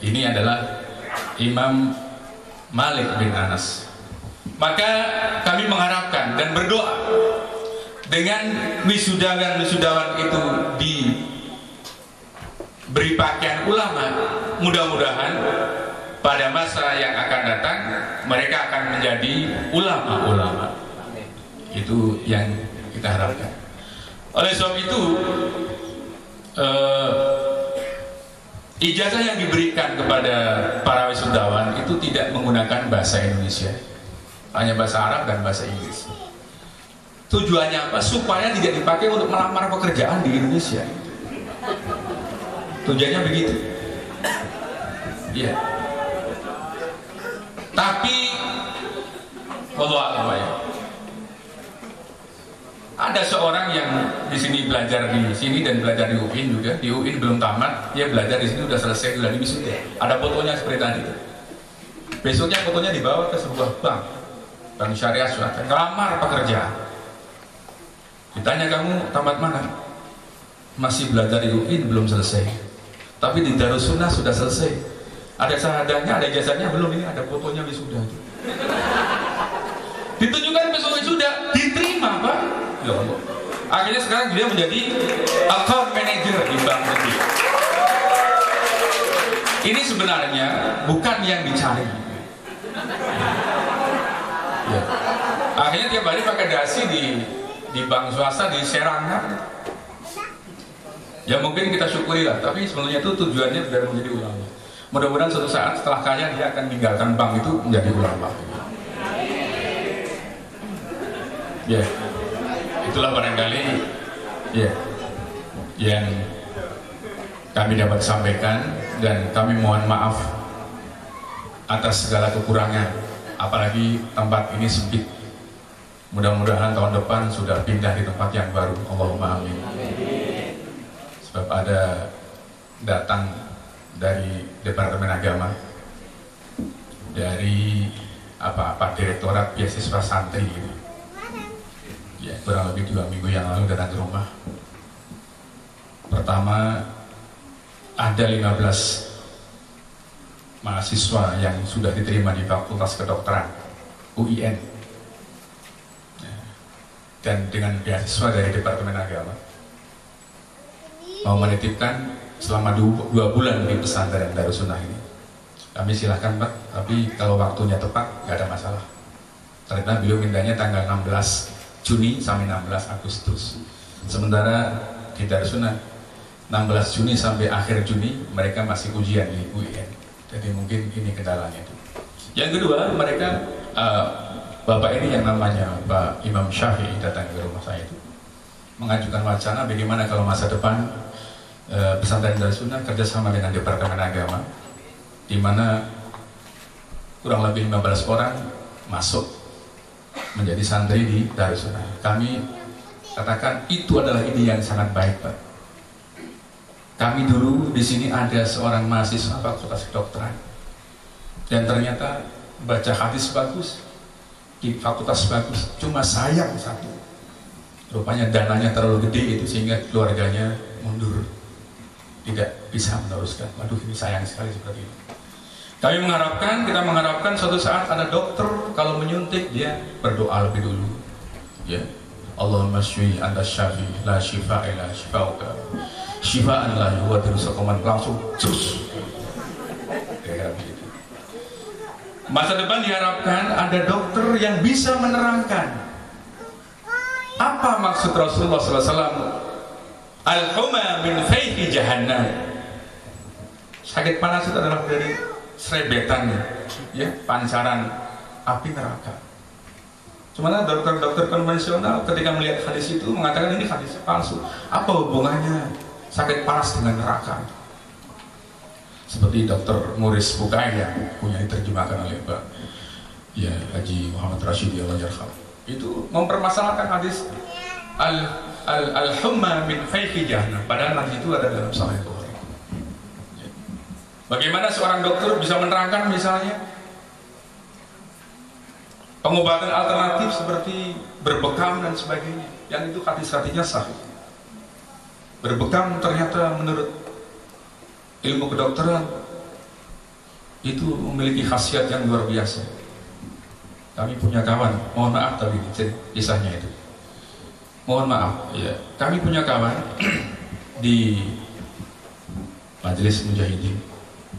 Ini adalah Imam Malik bin Anas. Maka kami mengharapkan dan berdoa dengan wisudawan itu diberi pakaian ulama, mudah-mudahan pada masa yang akan datang mereka akan menjadi ulama-ulama. Itu yang kita harapkan. Oleh sebab itu ijazah yang diberikan kepada para wisudawan itu tidak menggunakan bahasa Indonesia, hanya bahasa Arab dan bahasa Inggris. Tujuannya apa? Supaya tidak dipakai untuk melamar pekerjaan di Indonesia. Tujuannya begitu. Iya. Tapi ada seorang yang di sini belajar di sini dan belajar di UIN juga. Di UIN belum tamat, dia belajar di sini udah selesai, udah wisuda. Ada fotonya seperti tadi. Besoknya fotonya dibawa ke sebuah bank syariah swasta, ngelamar pekerjaan. Ditanya, kamu tamat mana? Masih belajar di UIN, belum selesai. Tapi di Darussunnah sudah selesai. Ada syahadahnya, ada ijazahnya belum, ini ada fotonya wisuda. Ditunjukkan besok wisuda, diterima Pak. Ya Allah. Akhirnya sekarang dia menjadi account manager di bank negeri. Ini sebenarnya bukan yang dicari. Ya. Akhirnya tiap hari pakai dasi di bank swasta di Serang. Ya mungkin kita syukuri lah, tapi sebenarnya itu tujuannya biar menjadi ulama. Mudah-mudahan suatu saat setelah kaya dia akan meninggalkan bank itu menjadi ulama. Ya, itulah barangkali yang kami dapat sampaikan, dan kami mohon maaf atas segala kekurangan, apalagi tempat ini sempit. Mudah-mudahan tahun depan sudah pindah di tempat yang baru. Allahumma amin. Sebab ada datang dari Departemen Agama, dari Direktorat Beasiswa Santri gitu. Ya, kurang lebih 2 minggu yang lalu datang ke rumah. Pertama, ada 15 mahasiswa yang sudah diterima di Fakultas Kedokteran UIN, dan dengan beasiswa dari Departemen Agama, mau menitipkan selama 2 bulan di pesantren Darussunnah ini. Kami silahkan Pak, tapi kalau waktunya tepat nggak ada masalah. Ternyata beliau mintanya tanggal 16 Juni sampai 16 Agustus. Sementara di Darussunnah 16 Juni sampai akhir Juni mereka masih ujian di UIN. Jadi mungkin ini kendalanya itu. Yang kedua, mereka Bapak ini yang namanya Pak Imam Syafi'i datang ke rumah saya itu mengajukan wacana bagaimana kalau masa depan pesantren Darussunnah kerjasama dengan Departemen Agama, di mana kurang lebih 15 orang masuk menjadi santri di Darussunnah. Kami katakan itu adalah ide yang sangat baik, Pak. Kami dulu di sini ada seorang mahasiswa fakultas kedokteran, dan ternyata baca hadis bagus di fakultas bagus, cuma sayang satu, rupanya dananya terlalu gede itu sehingga keluarganya mundur, tidak bisa meneruskan. Waduh, ini sayang sekali seperti itu. Kita mengharapkan suatu saat ada dokter kalau menyuntik dia berdoa lebih dulu, ya. Allahumma shfi anta syafi la shifa illa shifauka shifaan la yughadiru saqaman, langsung cus. Kayak begitu. Masa depan diharapkan ada dokter yang bisa menerangkan apa maksud Rasulullah SAW al-huma min fayhi jahannam. Sakit panas itu adalah dari serebetan, ya, pancaran api neraka. Sementara dokter-dokter konvensional ketika melihat hadis itu mengatakan ini hadis palsu. Apa hubungannya sakit panas dengan neraka? Seperti Dr. Muris Bukai yang punya diterjemahkan oleh Pak ya Haji Muhammad Rashidi Allah-Yarham, itu mempermasalahkan hadis al-humma min fayhi jahannam, padahal hadis itu ada dalam Sahih Bukhari. Bagaimana seorang dokter bisa menerangkan misalnya pengobatan alternatif seperti berbekam dan sebagainya, yang itu hadis-hadisnya sahih. Berbekam ternyata menurut ilmu kedokteran itu memiliki khasiat yang luar biasa. Kami punya kawan, mohon maaf tapi kisahnya itu, mohon maaf ya, kami punya kawan di Majelis Mujahidin,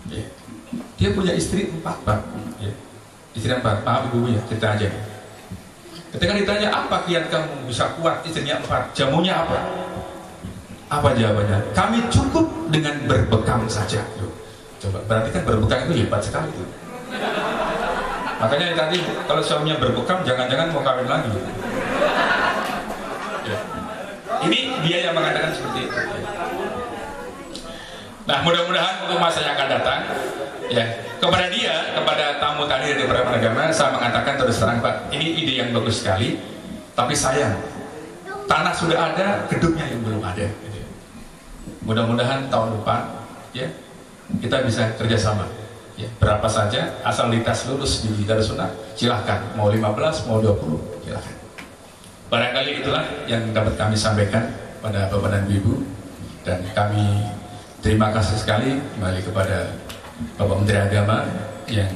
ya. Dia punya istri 4, Pak, ya. Istri 4, maaf ibu ya, cerita aja. Ketika ditanya apa kiat kamu bisa kuat istrinya 4, jamunya apa? Apa jawabannya? Kami cukup dengan berbekam saja. Loh, coba, berarti kan berbekam itu hebat sekali tuh. Makanya tadi kalau suaminya berbekam, jangan-jangan mau kawin lagi. Ya. Ini dia yang mengatakan seperti itu. Nah, mudah-mudahan untuk masa yang akan datang, ya, kepada tamu tadi dari beberapa agama, saya mengatakan terus terang, Pak, ini ide yang bagus sekali, tapi sayang, tanah sudah ada, gedungnya yang belum ada. Mudah-mudahan tahun depan, ya, kita bisa kerjasama. Ya, berapa saja, asal lintas lulus di Darussunnah, silahkan, mau 15, mau 20, silahkan. Barangkali itulah yang dapat kami sampaikan pada Bapak dan Ibu, dan kami terima kasih sekali kembali kepada Bapak Menteri Agama yang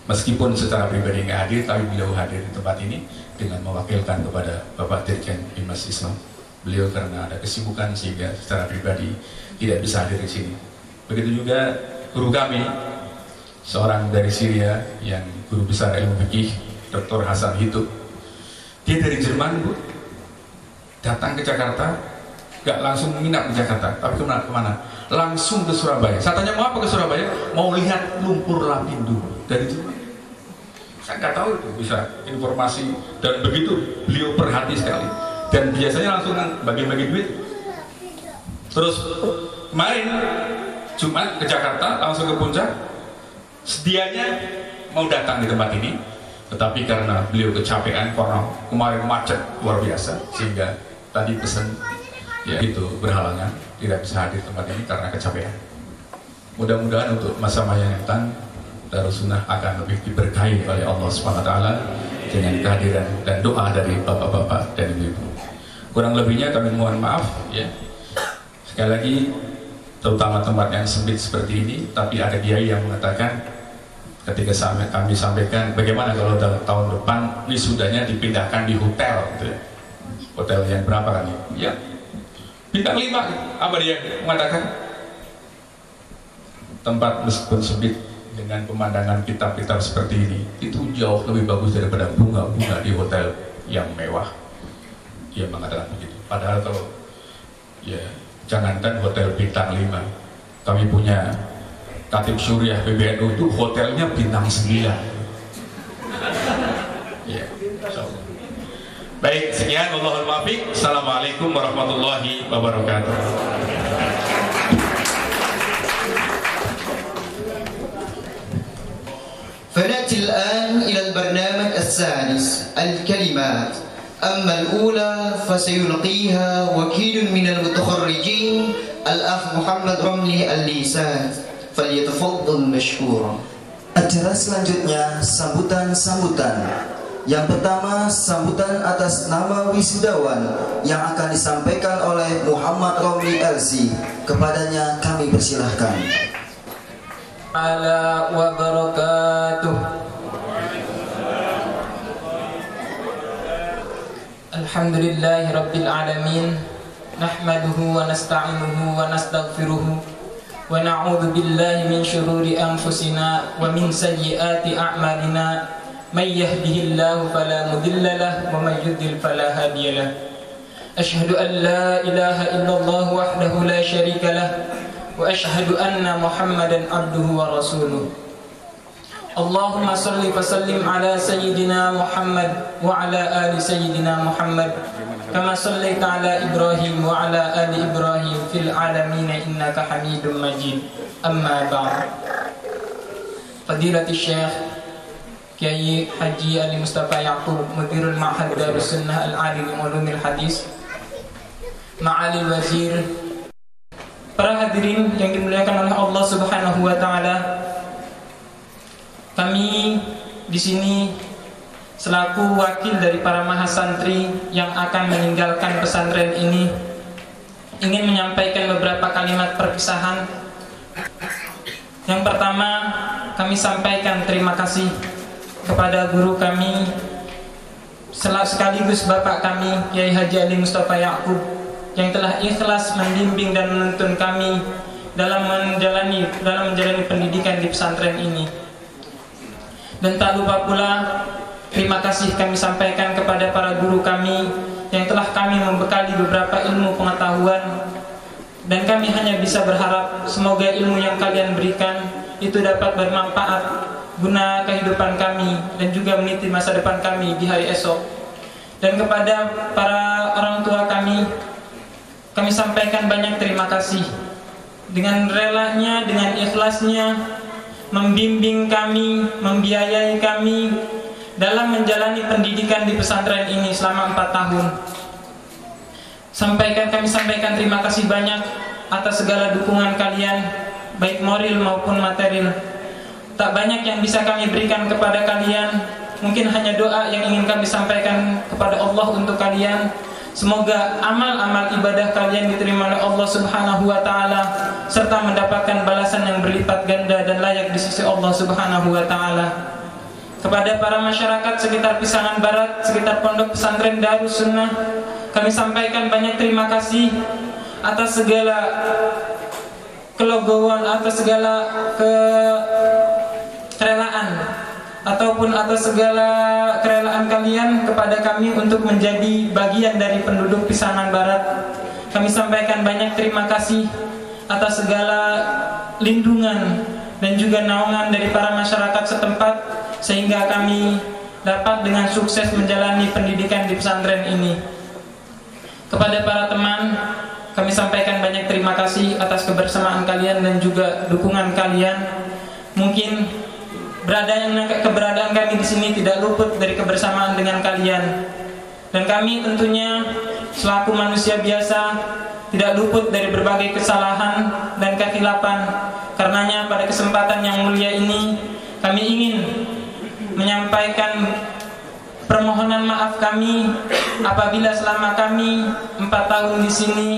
meskipun secara pribadi nggak hadir, tapi beliau hadir di tempat ini dengan mewakilkan kepada Bapak Dirjen Bimas Islam. Beliau karena ada kesibukan sehingga secara pribadi tidak bisa hadir di sini. Begitu juga guru kami, seorang dari Syria yang guru besar ilmu fikih, Dr. Hasan Hitub. Dia dari Jerman, Bu, datang ke Jakarta, nggak langsung menginap di Jakarta, tapi kemana? Langsung ke Surabaya. Saya tanya, mau apa ke Surabaya? Mau lihat lumpur lapindo dari Jerman. Saya nggak tahu itu bisa informasi, dan begitu beliau perhati sekali. Dan biasanya langsung bagi-bagi duit. Terus kemarin Jumat ke Jakarta, langsung ke Puncak. Sedianya mau datang di tempat ini, tetapi karena beliau kecapean karena kemarin macet luar biasa, sehingga tadi pesan ya itu berhalangan, tidak bisa hadir tempat ini karena kecapean. Mudah-mudahan untuk masa yang datang, Darussunnah akan lebih diberkahi oleh Allah SWT dengan kehadiran dan doa dari bapak-bapak dan ibu-ibu. Kurang lebihnya kami mohon maaf, ya. Sekali lagi, terutama tempat yang sempit seperti ini, tapi ada kiai yang mengatakan ketika kami sampaikan bagaimana kalau dalam tahun depan wisudanya dipindahkan di hotel, gitu ya. Hotel yang berapa kan? Ya, bintang 5. Apa dia mengatakan? Tempat meskipun sempit dengan pemandangan kitab-kitab seperti ini, itu jauh lebih bagus daripada bunga-bunga di hotel yang mewah. Dia mengatakan begitu. Padahal kalau ya jangankan hotel bintang 5, kami punya Khatib Syuriah PBNU itu hotelnya bintang 9. Ya, so. Baik, sekian, wallahul muwaffiq. Assalamualaikum warahmatullahi wabarakatuh. فنأتي الآن إلى البرنامج الثالث الكلمات. أما الأولى فسيلقيها وكيل من المتخرجين الأخ محمد رملي الليسان، فليتفضل مشكورا. Acara selanjutnya sambutan-sambutan. Yang pertama, sambutan atas nama wisudawan yang akan disampaikan oleh Muhammad Romli LC. Kepadanya kami persilahkan. Ala wa barakatuh. Alhamdulillahi rabbil alamin. Nahmaduhu wa nasta'inuhu wa nastaghfiruhu. Wa na'udzu billahi min syururi anfusina wa min sayyiati a'malina. May yahdihillahu fala mudilla lahu wa may yudlil fala hadiya lahu. Asyhadu an la ilaha illallah wahdahu la syarika lahu wa asyhadu anna Muhammadan abduhu wa rasuluh. Allahumma salli wa sallim ala sayyidina Muhammad wa ala ali sayyidina Muhammad kama sallaita ala Ibrahim wa ala ali Ibrahim fil alamin innaka Hamidum Majid. Amma ba'd. Fadilatul Syekh Kiai Haji Ali Mustafa Yaqub, Mudirul Ma'had Darus Sunnah Al-Ali li Ulumil Hadis, Ma'alil Wazir, para hadirin yang dimuliakan oleh Allah Subhanahu wa taala. Kami di sini selaku wakil dari para mahasantri yang akan meninggalkan pesantren ini ingin menyampaikan beberapa kalimat perpisahan. Yang pertama, kami sampaikan terima kasih kepada guru kami sekaligus bapak kami Kiai Haji Ali Mustafa Yaqub yang telah ikhlas membimbing dan menuntun kami dalam menjalani pendidikan di pesantren ini. Dan tak lupa pula terima kasih kami sampaikan kepada para guru kami yang telah kami membekali beberapa ilmu pengetahuan, dan kami hanya bisa berharap semoga ilmu yang kalian berikan itu dapat bermanfaat guna kehidupan kami dan juga meniti masa depan kami di hari esok. Dan kepada para orang tua kami sampaikan banyak terima kasih dengan relanya, dengan ikhlasnya membimbing kami, membiayai kami dalam menjalani pendidikan di pesantren ini selama 4 tahun. Kami sampaikan terima kasih banyak atas segala dukungan kalian, baik moral maupun material. Tak banyak yang bisa kami berikan kepada kalian, mungkin hanya doa yang ingin kami sampaikan kepada Allah untuk kalian. Semoga amal-amal ibadah kalian diterima oleh Allah Subhanahu wa taala serta mendapatkan balasan yang berlipat ganda dan layak di sisi Allah Subhanahu wa taala. Kepada para masyarakat sekitar Pisangan Barat, sekitar Pondok Pesantren Darus Sunnah, kami sampaikan banyak terima kasih atas segala kelegoan, atas segala kerelaan ataupun atas segala kerelaan kalian kepada kami untuk menjadi bagian dari penduduk Pisangan Barat. Kami sampaikan banyak terima kasih atas segala lindungan dan juga naungan dari para masyarakat setempat sehingga kami dapat dengan sukses menjalani pendidikan di pesantren ini. Kepada para teman, kami sampaikan banyak terima kasih atas kebersamaan kalian dan juga dukungan kalian. Mungkin keberadaan kami di sini tidak luput dari kebersamaan dengan kalian, dan kami tentunya selaku manusia biasa tidak luput dari berbagai kesalahan dan kekhilafan. Karenanya pada kesempatan yang mulia ini kami ingin menyampaikan permohonan maaf kami apabila selama kami 4 tahun di sini,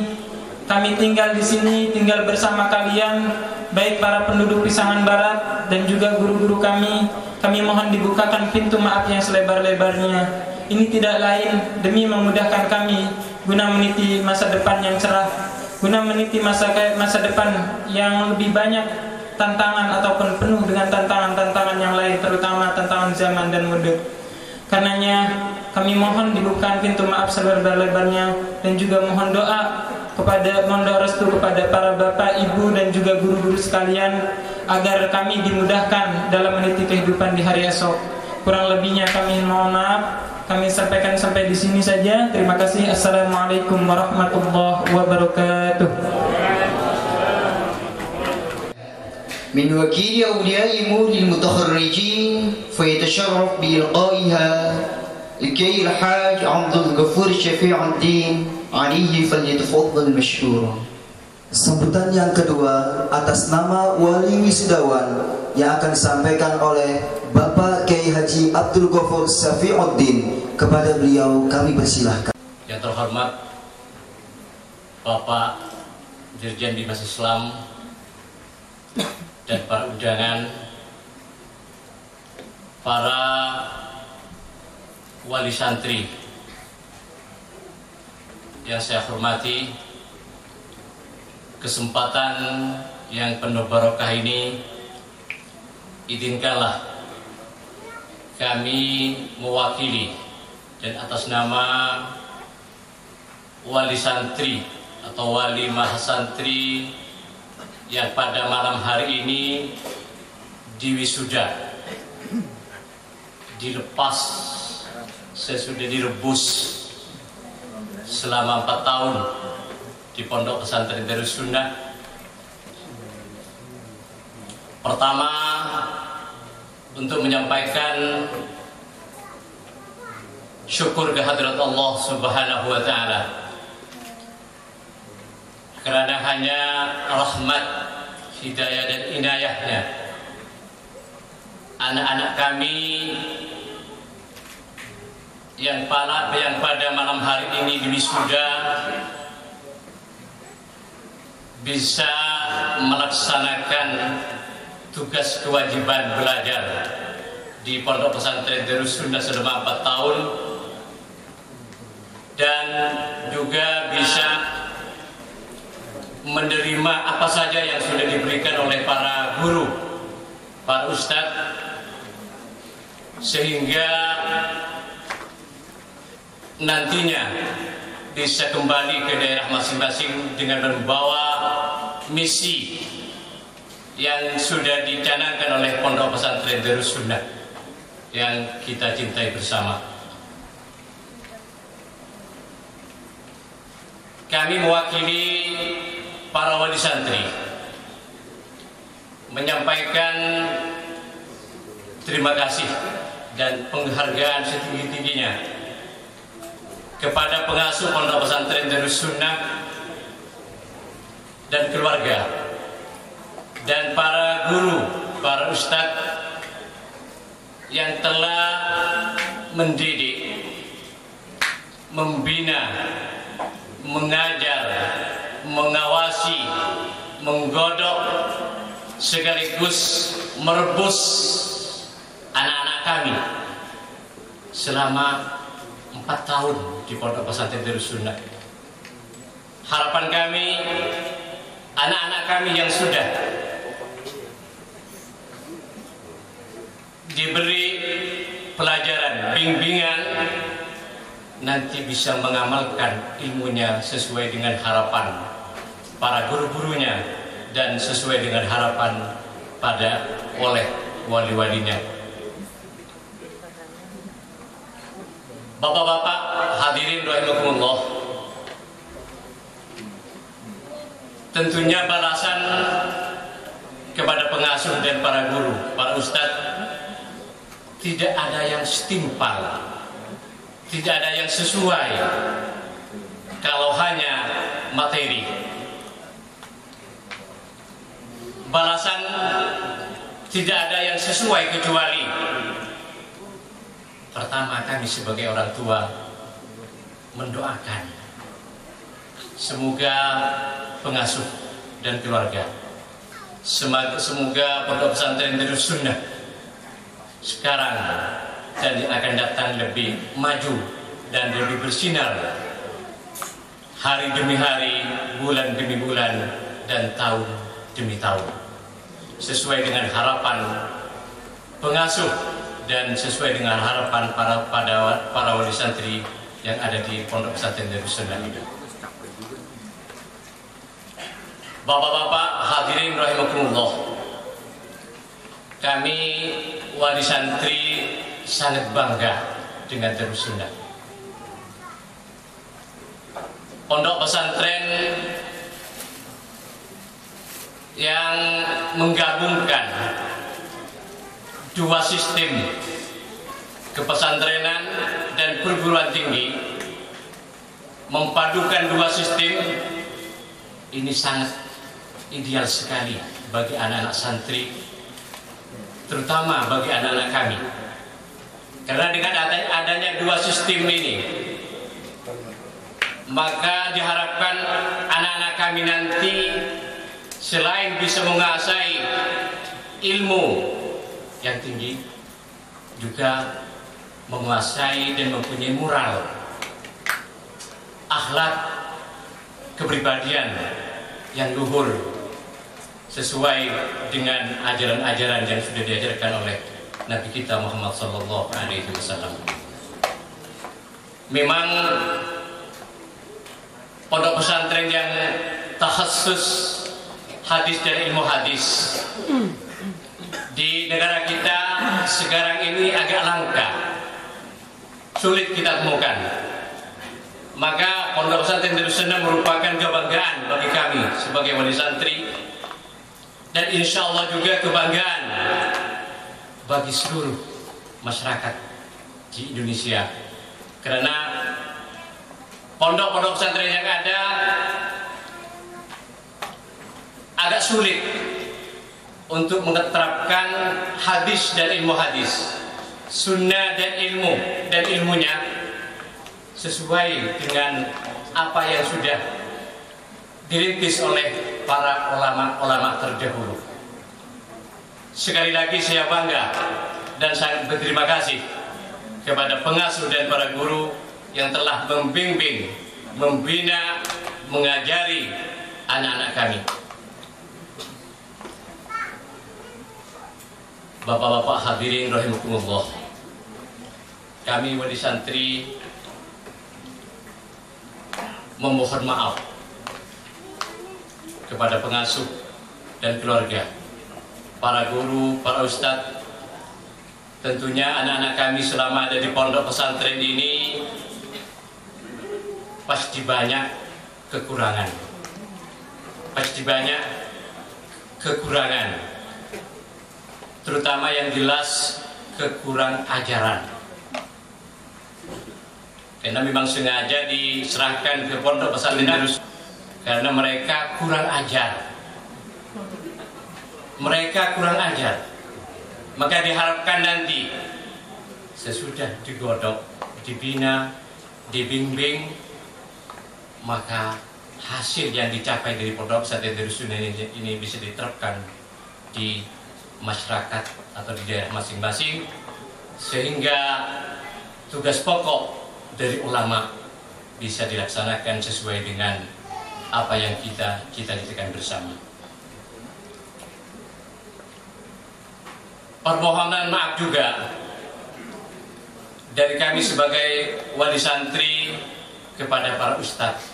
kami tinggal di sini, tinggal bersama kalian, baik para penduduk Pisangan Barat dan juga guru-guru kami mohon dibukakan pintu maaf yang selebar-lebarnya. Ini tidak lain demi memudahkan kami guna meniti masa depan yang cerah, guna meniti masa depan yang lebih banyak tantangan ataupun penuh dengan tantangan-tantangan yang lain, terutama tantangan zaman dan mode. Karenanya kami mohon dibukakan pintu maaf selebar-lebarnya dan juga mohon doa restu kepada para bapak, ibu dan juga guru-guru sekalian agar kami dimudahkan dalam meniti kehidupan di hari esok. Kurang lebihnya kami mohon maaf. Kami sampaikan sampai di sini saja. Terima kasih. Assalamualaikum warahmatullahi wabarakatuh. من وكيل أولياء أمور المتخرجين فيتشرف بإلقائها لكي الحاج عبد الغفور شفيع الدين عليه فليتفضل مشكورا. Sambutan yang kedua atas nama wali wisudawan yang akan disampaikan oleh Bapak Kiai Haji Abdul Ghafur Syafi'uddin. Kepada beliau kami persilahkan. Yang terhormat Bapak Dirjen Bimas Islam dan para undangan, para wali santri yang saya hormati, kesempatan yang penuh barokah ini izinkanlah kami mewakili dan atas nama wali santri atau wali mahasantri yang pada malam hari ini diwisuda, dilepas sesudah direbus selama 4 tahun di Pondok Pesantren Darussunnah. Pertama, untuk menyampaikan syukur kehadirat Allah Subhanahu wa Ta'ala, karena hanya rahmat, hidayah dan inayahnya anak-anak kami yang pada malam hari ini diwisuda bisa melaksanakan tugas kewajiban belajar di Pondok Pesantren Darussunnah selama 4 tahun, dan juga bisa menerima apa saja yang sudah diberikan oleh para guru, para ustadz, sehingga nantinya bisa kembali ke daerah masing-masing dengan membawa misi yang sudah dicanangkan oleh Pondok Pesantren Darussunnah yang kita cintai bersama. Kami mewakili para wali santri menyampaikan terima kasih dan penghargaan setinggi-tingginya kepada pengasuh Pondok Pesantren Darussunnah dan keluarga, dan para guru, para ustadz yang telah mendidik, membina, mengajar, mengawasi, menggodok, sekaligus merebus anak-anak kami selama 4 tahun di Pondok Pesantren Darussunnah. Harapan kami, anak-anak kami yang sudah diberi pelajaran, bimbingan, nanti bisa mengamalkan ilmunya sesuai dengan harapan para guru-gurunya dan sesuai dengan harapan oleh wali-walinya. Bapak-bapak hadirin rahimakumullah, tentunya balasan kepada pengasuh dan para guru, para ustadz, tidak ada yang setimpal, tidak ada yang sesuai kalau hanya materi. Balasan tidak ada yang sesuai kecuali pertama, kami sebagai orang tua mendoakan semoga pengasuh dan keluarga, semoga Pondok Pesantren Darussunnah sekarang dan yang akan datang lebih maju dan lebih bersinar hari demi hari, bulan demi bulan, dan tahun demi tahun, sesuai dengan harapan pengasuh dan sesuai dengan harapan para wali santri yang ada di Pondok Pesantren Darussunnah ini. Bapak-bapak hadirin rahimakumullah, kami wali santri sangat bangga dengan Darussunnah. Pondok pesantren yang menggabungkan dua sistem kepesantrenan dan perguruan tinggi, memadukan dua sistem ini sangat ideal sekali bagi anak-anak santri, terutama bagi anak-anak kami. Karena dengan adanya dua sistem ini, maka diharapkan anak-anak kami nanti selain bisa menguasai ilmu yang tinggi, juga menguasai dan mempunyai moral, akhlak, kepribadian yang luhur sesuai dengan ajaran-ajaran yang sudah diajarkan oleh Nabi kita Muhammad SAW. Memang pondok pesantren yang takhasus hadis dan ilmu hadis di negara kita sekarang ini agak langka, sulit kita temukan. Maka pondok pesantren Darus Sunnah merupakan kebanggaan bagi kami sebagai wali santri, dan insya Allah juga kebanggaan bagi seluruh masyarakat di Indonesia, karena pondok-pondok pesantren yang ada agak sulit untuk menerapkan hadis dan ilmu hadis, sunnah dan ilmunya sesuai dengan apa yang sudah dirintis oleh para ulama-ulama terdahulu. Sekali lagi saya bangga dan sangat berterima kasih kepada pengasuh dan para guru yang telah membimbing, membina, mengajari anak-anak kami. Bapak-bapak hadirin rahimakumullah, kami wali santri memohon maaf kepada pengasuh dan keluarga, para guru, para ustadz. Tentunya anak-anak kami selama ada di pondok pesantren ini pasti banyak kekurangan, terutama yang jelas kekurang ajaran. Karena memang sengaja diserahkan ke pondok pesantren Darus karena mereka kurang ajar. Maka diharapkan nanti sesudah digodok, dibina, dibimbing, maka hasil yang dicapai dari pondok pesantren Darus Sunnah ini bisa diterapkan di masyarakat atau di daerah masing-masing, sehingga tugas pokok dari ulama bisa dilaksanakan sesuai dengan apa yang kita cita-citakan bersama. Permohonan maaf juga dari kami sebagai wali santri kepada para ustadz,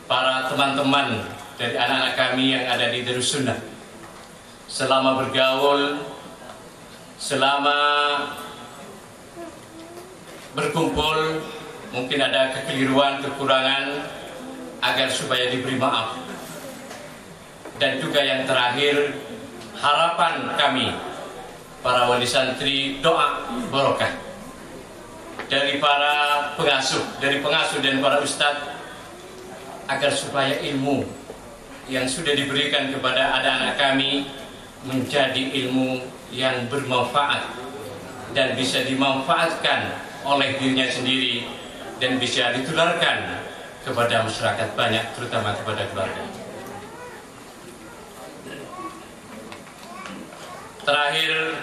para teman-teman dari anak-anak kami yang ada di Darus Sunnah. Selama bergaul, selama berkumpul, mungkin ada kekeliruan, kekurangan, agar supaya diberi maaf. Dan juga yang terakhir, harapan kami para wali santri, doa barokah dari para pengasuh, dan para ustadz, agar supaya ilmu yang sudah diberikan kepada anak-anak kami menjadi ilmu yang bermanfaat dan bisa dimanfaatkan oleh dirinya sendiri dan bisa ditularkan kepada masyarakat banyak, terutama kepada keluarga. Terakhir,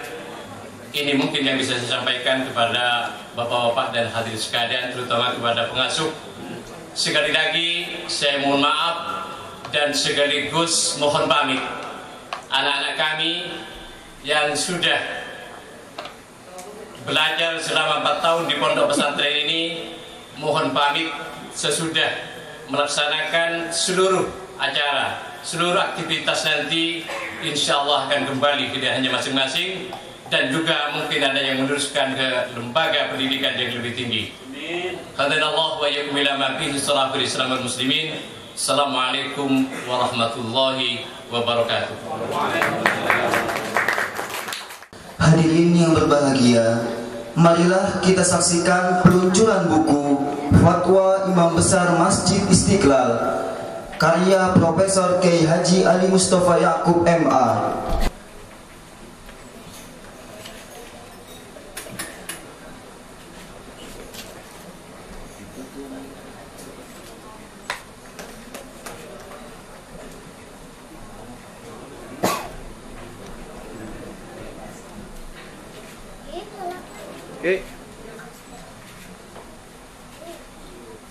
ini mungkin yang bisa saya sampaikan kepada bapak-bapak dan hadirin sekalian, terutama kepada pengasuh. Sekali lagi saya mohon maaf dan sekaligus mohon pamit. Anak-anak kami yang sudah belajar selama 4 tahun di pondok pesantren ini, mohon pamit sesudah melaksanakan seluruh acara, seluruh aktivitas nanti, insya Allah akan kembali ke daerahnya masing-masing, dan juga mungkin ada yang meneruskan ke lembaga pendidikan yang lebih tinggi. Hadanallahu wa iyyakum ila ma fihi salahul Islamul muslimin. Assalamualaikum warahmatullahi wabarakatuh. Hadirin yang berbahagia, marilah kita saksikan peluncuran buku Fatwa Imam Besar Masjid Istiqlal karya Profesor Kiai Haji Ali Mustafa Yaqub MA.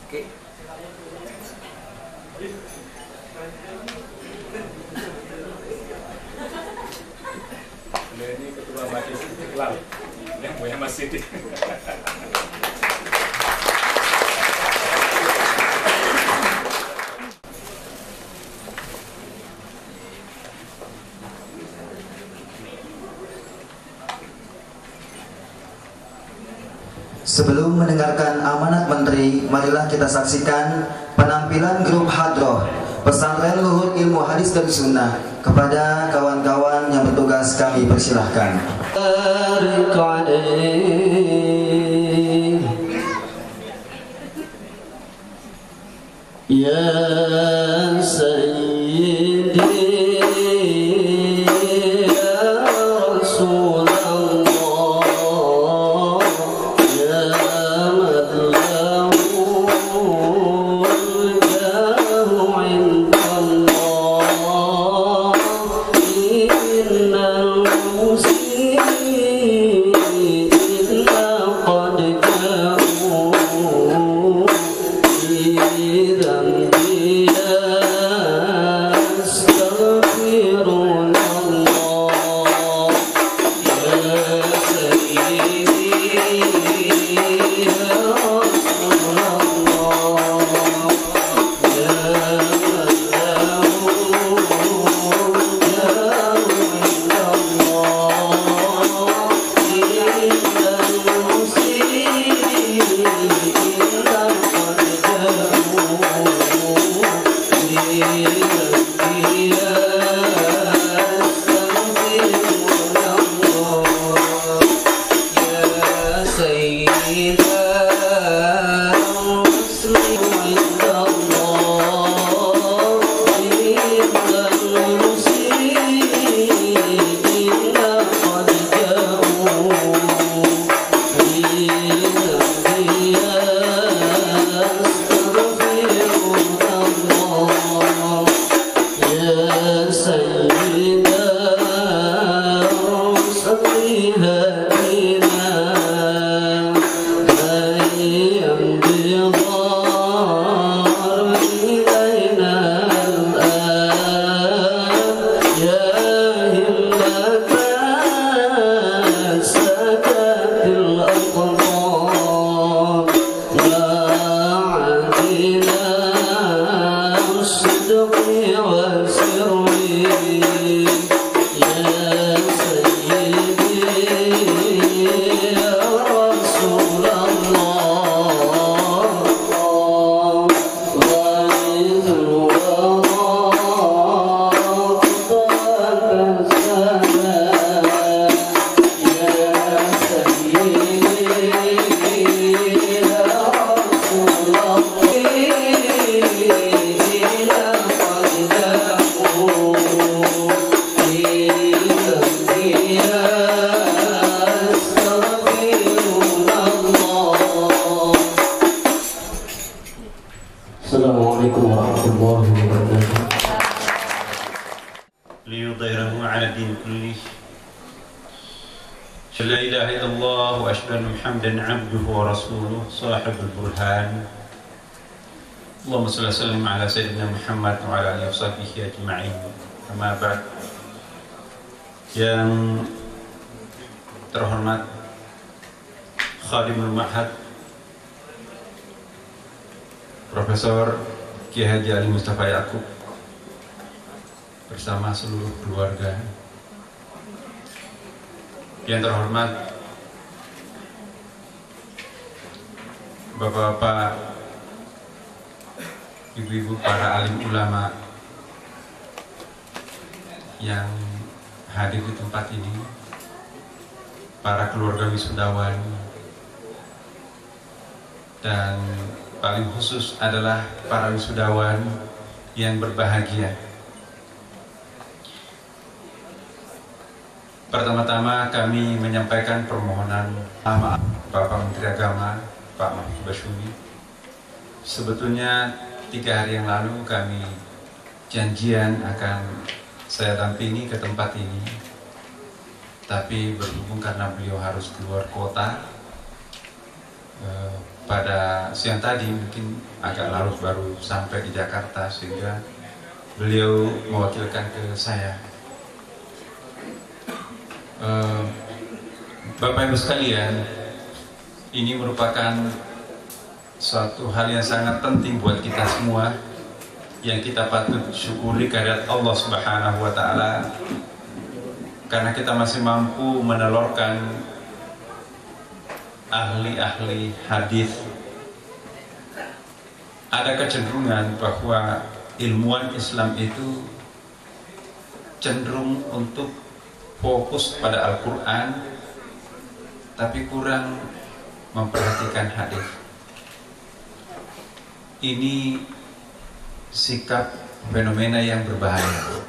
Oke. Ini ketua Majelis Istiqlal yang punya masjid. Sebelum mendengarkan amanat Menteri, marilah kita saksikan penampilan grup Hadroh Pesantren Luhur Ilmu Hadis dan Sunnah. Kepada kawan-kawan yang bertugas kami persilahkan. Ya Sayyidi Assalamualaikum warahmatullahi wabarakatuh. ليظهره على الدين كله لا إله إلا الله وأشهد أن محمدا عبده ورسوله صاحب البرهان اللهم صل وسلم على سيدنا محمد وعلى آله وصحبه أجمعين أما بعد. Yang terhormat Khadimul Ma'had Profesor Kiai Haji Ali Mustafa Yaqub bersama seluruh keluarga, yang terhormat Bapak-bapak, Ibu-ibu, para alim ulama yang hadir di tempat ini, para keluarga wisudawan, dan paling khusus adalah para wisudawan yang berbahagia. Pertama-tama kami menyampaikan permohonan maaf Bapak Menteri Agama, Pak Mahfud Basyumi. Sebetulnya 3 hari yang lalu kami janjian akan saya dampingi ke tempat ini, tapi berhubung karena beliau harus keluar kota pada siang tadi, mungkin agak larut baru sampai di Jakarta, sehingga beliau mewakilkan ke saya. Bapak Ibu sekalian, ini merupakan suatu hal yang sangat penting buat kita semua, yang kita patut syukuri kehadirat Allah Subhanahu wa Ta'ala, karena kita masih mampu menelurkan ahli-ahli hadis. Ada kecenderungan bahwa ilmuwan Islam itu cenderung untuk fokus pada Al-Quran, tapi kurang memperhatikan hadis. Ini sikap fenomena yang berbahaya,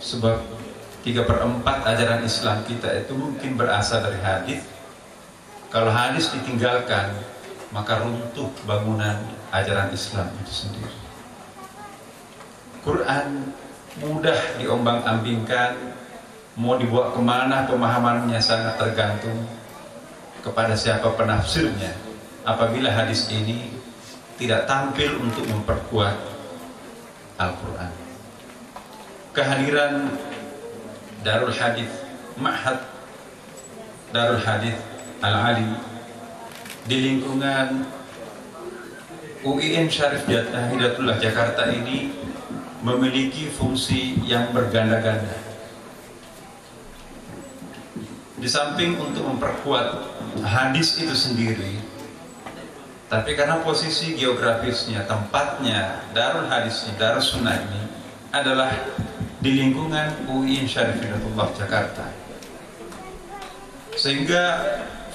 sebab 3/4 ajaran Islam kita itu mungkin berasal dari hadis. Kalau hadis ditinggalkan, maka runtuh bangunan ajaran Islam itu sendiri. Quran mudah diombang-ambingkan, mau dibawa kemana pemahamannya sangat tergantung kepada siapa penafsirnya. Apabila hadis ini tidak tampil untuk memperkuat Al-Quran, kehadiran Darul Hadis, Ma'had Darul Hadis Al-Ali di lingkungan UIN Syarif Hidayatullah Jakarta ini memiliki fungsi yang berganda-ganda. Di samping untuk memperkuat hadis itu sendiri, tapi karena posisi geografisnya, tempatnya Darul Hadisnya, Darul Sunnah ini adalah di lingkungan UIN Syarif Hidayatullah Jakarta, sehingga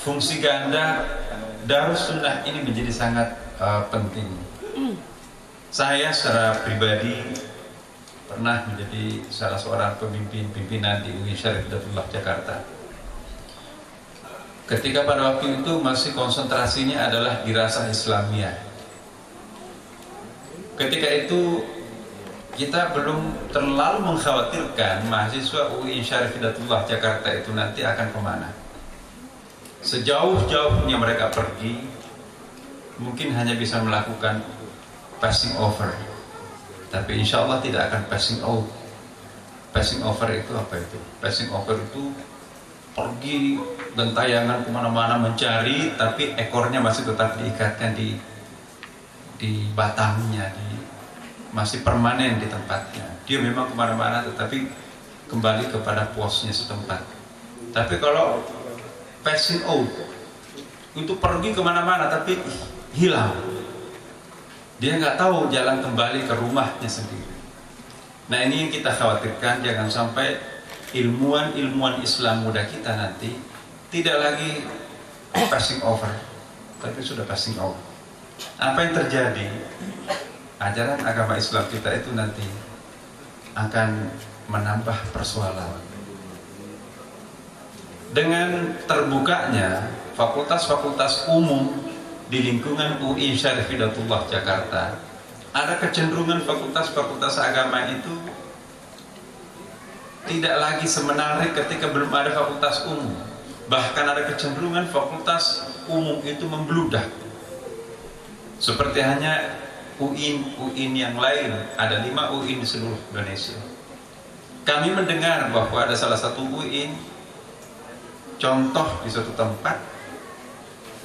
fungsi ganda Darul Sunnah ini menjadi sangat penting. Saya secara pribadi pernah menjadi salah seorang pimpinan di UIN Syarif Hidayatullah Jakarta. Ketika pada waktu itu masih konsentrasinya adalah dirasah Islamiyah. Ketika itu kita belum terlalu mengkhawatirkan mahasiswa UIN Syarif Hidayatullah Jakarta itu nanti akan kemana. Sejauh-jauhnya mereka pergi, mungkin hanya bisa melakukan passing over, tapi insya Allah tidak akan passing out. Passing over itu apa itu? Passing over itu pergi dan tayangan kemana-mana mencari, tapi ekornya masih tetap diikatkan di batangnya, masih permanen di tempatnya. Dia memang kemana-mana, tetapi kembali kepada posnya setempat. Tapi kalau passing out itu pergi kemana-mana tapi hilang, dia nggak tahu jalan kembali ke rumahnya sendiri. Nah, ini yang kita khawatirkan, jangan sampai ilmuwan Islam muda kita nanti tidak lagi passing over, tapi sudah passing out. Apa yang terjadi? Ajaran agama Islam kita itu nanti akan menambah persoalan. Dengan terbukanya fakultas-fakultas umum di lingkungan UIN Syarif Hidayatullah Jakarta, ada kecenderungan fakultas-fakultas agama itu tidak lagi semenarik ketika belum ada fakultas umum. Bahkan ada kecenderungan fakultas umum itu membludak. Seperti hanya UIN yang lain, ada 5 UIN di seluruh Indonesia. Kami mendengar bahwa ada salah satu UIN, contoh di suatu tempat,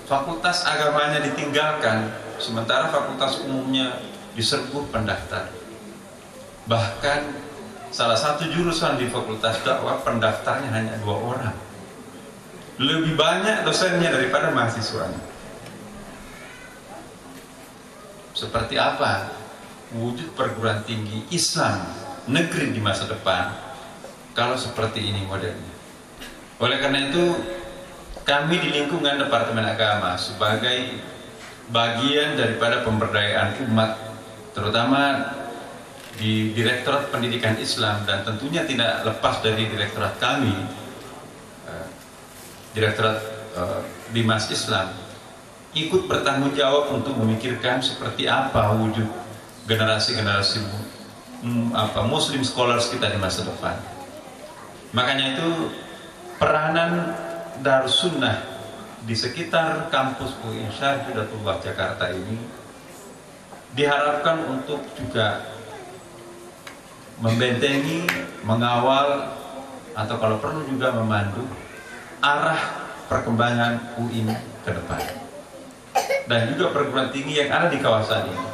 fakultas agamanya ditinggalkan, sementara fakultas umumnya diserbu pendaftar. Bahkan salah satu jurusan di fakultas dakwah pendaftarnya hanya 2 orang. Lebih banyak dosennya daripada mahasiswanya. Seperti apa wujud perguruan tinggi Islam negeri di masa depan kalau seperti ini modelnya. Oleh karena itu kami di lingkungan Departemen Agama sebagai bagian daripada pemberdayaan umat, terutama di Direktorat Pendidikan Islam, dan tentunya tidak lepas dari direktorat kami, Direktorat Bimas Islam, ikut bertanggung jawab untuk memikirkan seperti apa wujud generasi-generasi Muslim scholars kita di masa depan. Makanya itu peranan Darussunnah di sekitar kampus UIN Syarif Hidayatullah Jakarta ini diharapkan untuk juga membentengi, mengawal, atau kalau perlu juga memandu arah perkembangan UIN ke depan dan juga perguruan tinggi yang ada di kawasan ini.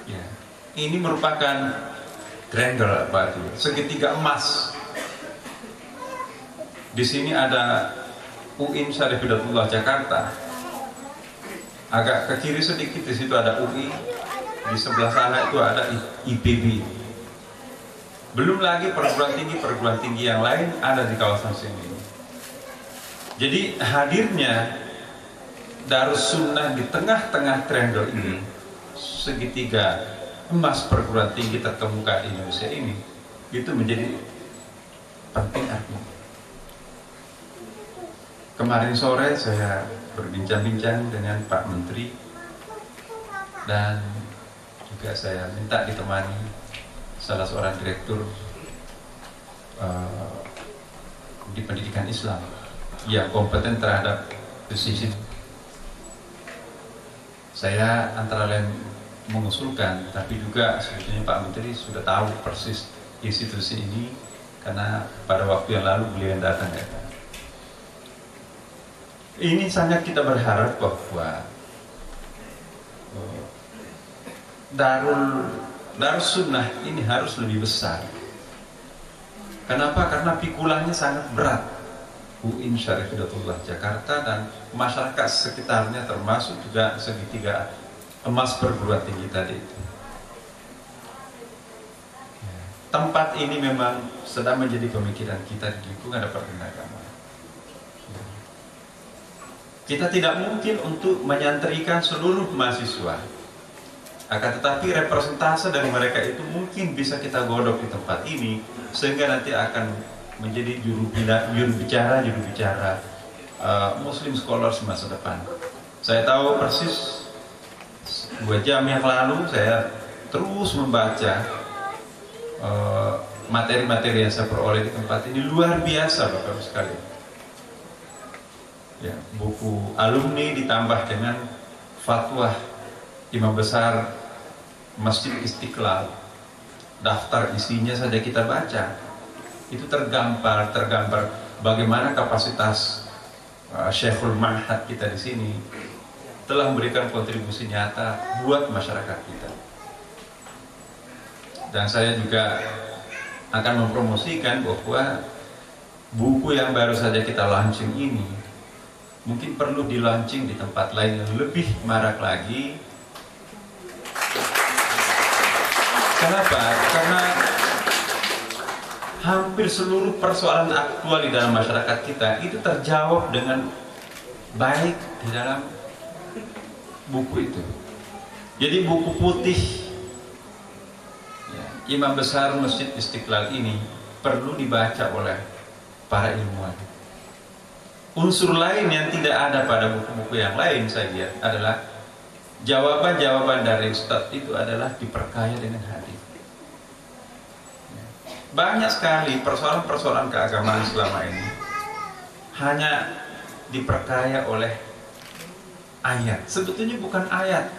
Ya, ini merupakan triangle segitiga emas. Di sini ada UIN Syarif Hidayatullah Jakarta. Agak ke kiri sedikit di situ ada UI. Di sebelah sana itu ada IPB. Belum lagi perguruan tinggi yang lain ada di kawasan sini. Jadi hadirnya Darussunnah di tengah-tengah triangle ini, segitiga emas perguruan tinggi terkemuka di Indonesia ini, itu menjadi penting artinya. Kemarin sore saya berbincang-bincang dengan Pak Menteri dan juga saya minta ditemani salah seorang direktur di pendidikan Islam yang kompeten terhadap posisi. Saya antara lain mengusulkan, tapi juga sebetulnya Pak Menteri sudah tahu persis institusi ini karena pada waktu yang lalu beliau yang datang ya. Ini sangat kita berharap bahwa Darussunnah ini harus lebih besar. Kenapa? Karena pikulannya sangat berat. UIN Syarif Hidayatullah Jakarta dan masyarakat sekitarnya, termasuk juga segitiga emas perguruan tinggi tadi itu. Tempat ini memang sedang menjadi pemikiran kita di lingkungan Departemen Agama. Kita tidak mungkin untuk menyantrikan seluruh mahasiswa, akan tetapi representase dari mereka itu mungkin bisa kita godok di tempat ini, sehingga nanti akan menjadi juru bicara Muslim scholars masa depan. Saya tahu persis 2 jam yang lalu saya terus membaca materi-materi yang saya peroleh di tempat ini, luar biasa Bapak Ibu sekalian. Ya, buku alumni ditambah dengan fatwa Imam Besar Masjid Istiqlal, daftar isinya saja kita baca. Itu tergambar bagaimana kapasitas Syekhul Ma'had kita di sini telah memberikan kontribusi nyata buat masyarakat kita. Dan saya juga akan mempromosikan bahwa buku yang baru saja kita launching ini mungkin perlu di launching di tempat lain yang lebih marak lagi. Kenapa? Karena hampir seluruh persoalan aktual di dalam masyarakat kita itu terjawab dengan baik di dalam buku itu. Jadi buku putih Imam Besar Masjid Istiqlal ini perlu dibaca oleh para ilmuwan. Unsur lain yang tidak ada pada buku-buku yang lain saya lihat adalah jawaban-jawaban dari Ustadz itu adalah diperkaya dengan hadis. Banyak sekali persoalan-persoalan keagamaan selama ini hanya diperkaya oleh ayat. Sebetulnya bukan ayat.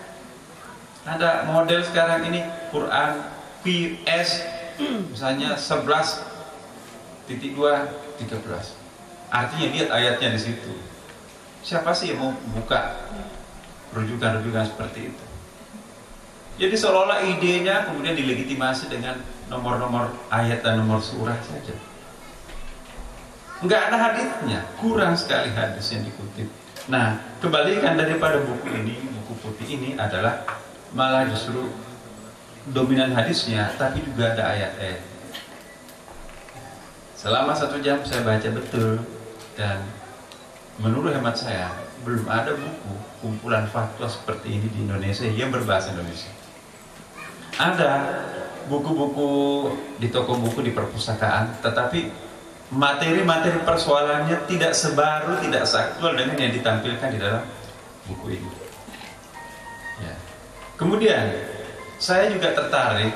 Ada model sekarang ini Quran PS misalnya 11.2.13. Artinya lihat ayatnya di situ. Siapa sih yang mau buka rujukan-rujukan seperti itu? Jadi seolah-olah idenya kemudian dilegitimasi dengan nomor-nomor ayat dan nomor surah saja. Enggak ada hadisnya, kurang sekali hadis yang dikutip. Nah, kebalikan daripada buku ini, buku putih ini adalah malah justru dominan hadisnya, tapi juga ada ayat-ayat. Selama 1 jam saya baca betul, dan menurut hemat saya belum ada buku kumpulan fatwa seperti ini di Indonesia yang berbahasa Indonesia. Ada buku-buku di toko buku di perpustakaan, tetapi materi-materi persoalannya tidak sebaru, tidak seaktual dengan yang ditampilkan di dalam buku ini. Ya. Kemudian saya juga tertarik,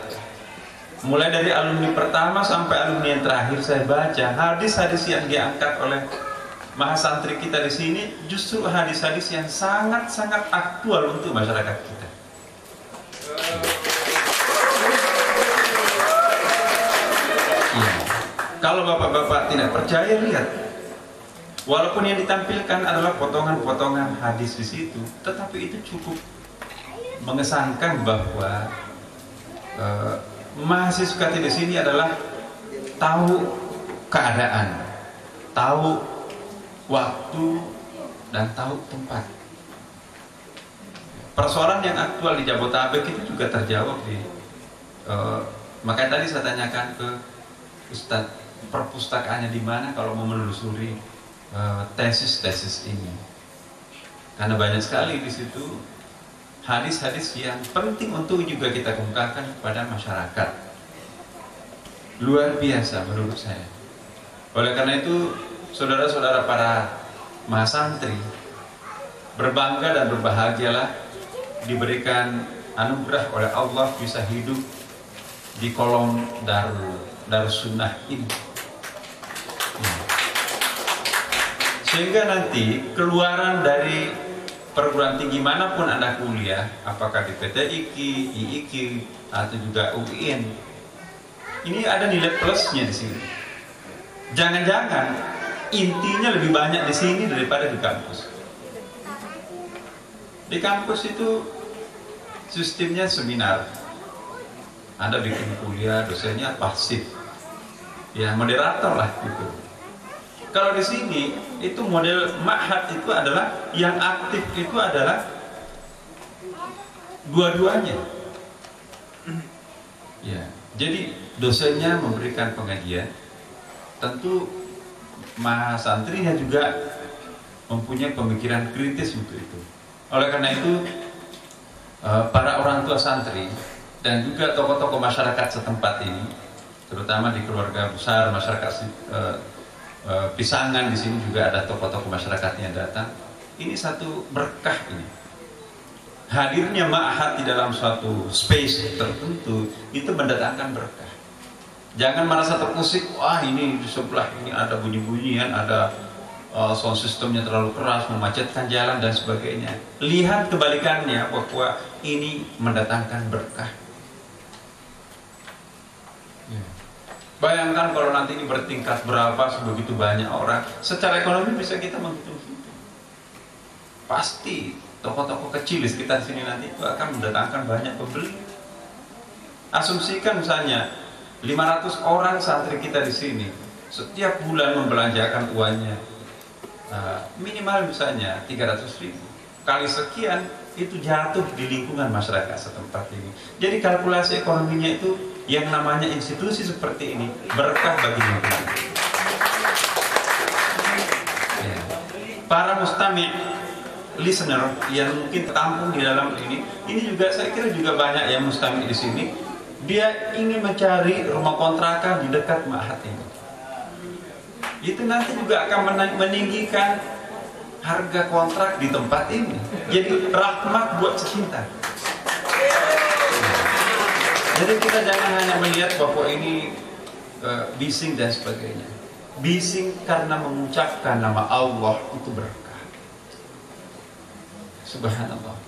mulai dari alumni pertama sampai alumni yang terakhir saya baca hadis-hadis yang diangkat oleh mahasantri kita di sini, justru hadis-hadis yang sangat-sangat aktual untuk masyarakat kita. Ya. Kalau bapak-bapak tidak percaya, lihat. Walaupun yang ditampilkan adalah potongan-potongan hadis di situ, tetapi itu cukup mengesankan bahwa mahasiswa kita di sini adalah tahu keadaan, tahu waktu, dan tahu tempat. Persoalan yang aktual di Jabodetabek itu juga terjawab di makanya tadi saya tanyakan ke Ustadz, perpustakaannya di mana kalau mau menelusuri tesis-tesis ini, karena banyak sekali di situ hadis-hadis yang penting untuk juga kita kemukakan kepada masyarakat. Luar biasa menurut saya. Oleh karena itu, saudara-saudara para mahasantri, berbangga dan berbahagialah diberikan anugerah oleh Allah bisa hidup di kolom Darussunnah ini. Sehingga nanti keluaran dari perguruan tinggi manapun Anda kuliah, apakah di PT IKI, IIKI, atau juga UIN, ini ada nilai plusnya di sini. Jangan-jangan intinya lebih banyak di sini daripada di kampus. Di kampus itu sistemnya seminar. Anda bikin kuliah, dosennya pasif, ya moderator lah gitu. Kalau di sini itu model ma'had itu adalah yang aktif itu adalah dua-duanya. Ya, jadi dosennya memberikan pengajian, tentu mahasantrinya juga mempunyai pemikiran kritis untuk itu. Oleh karena itu, para orang tua santri dan juga tokoh-tokoh masyarakat setempat ini, terutama di keluarga besar masyarakat Pisangan, di sini juga ada tokoh-tokoh masyarakatnya datang. Ini satu berkah ini. Hadirnya ma'had di dalam suatu space tertentu itu mendatangkan berkah. Jangan merasa terusik, wah ini di sebelah ini ada bunyi-bunyian, ada sound systemnya terlalu keras, memacetkan jalan dan sebagainya. Lihat kebalikannya, bahwa ini mendatangkan berkah. Bayangkan kalau nanti ini bertingkat berapa, sebegitu banyak orang, secara ekonomi bisa kita menghitung-hitung. Pasti toko-toko kecil di sekitar sini nanti itu akan mendatangkan banyak pembeli. Asumsikan misalnya 500 orang santri kita di sini setiap bulan membelanjakan uangnya minimal misalnya 300.000, kali sekian itu jatuh di lingkungan masyarakat setempat ini. Jadi kalkulasi ekonominya itu yang namanya institusi seperti ini berkah bagi lingkungan. Ya. Para mustami' listener yang mungkin tertampung di dalam ini juga saya kira juga banyak yang mustami' di sini. Dia ingin mencari rumah kontrakan di dekat ma'had ini. Itu nanti juga akan meninggikan harga kontrak di tempat ini. Jadi rahmat buat secinta. Jadi kita jangan hanya melihat bahwa ini bising dan sebagainya. Bising karena mengucapkan nama Allah itu berkah. Subhanallah.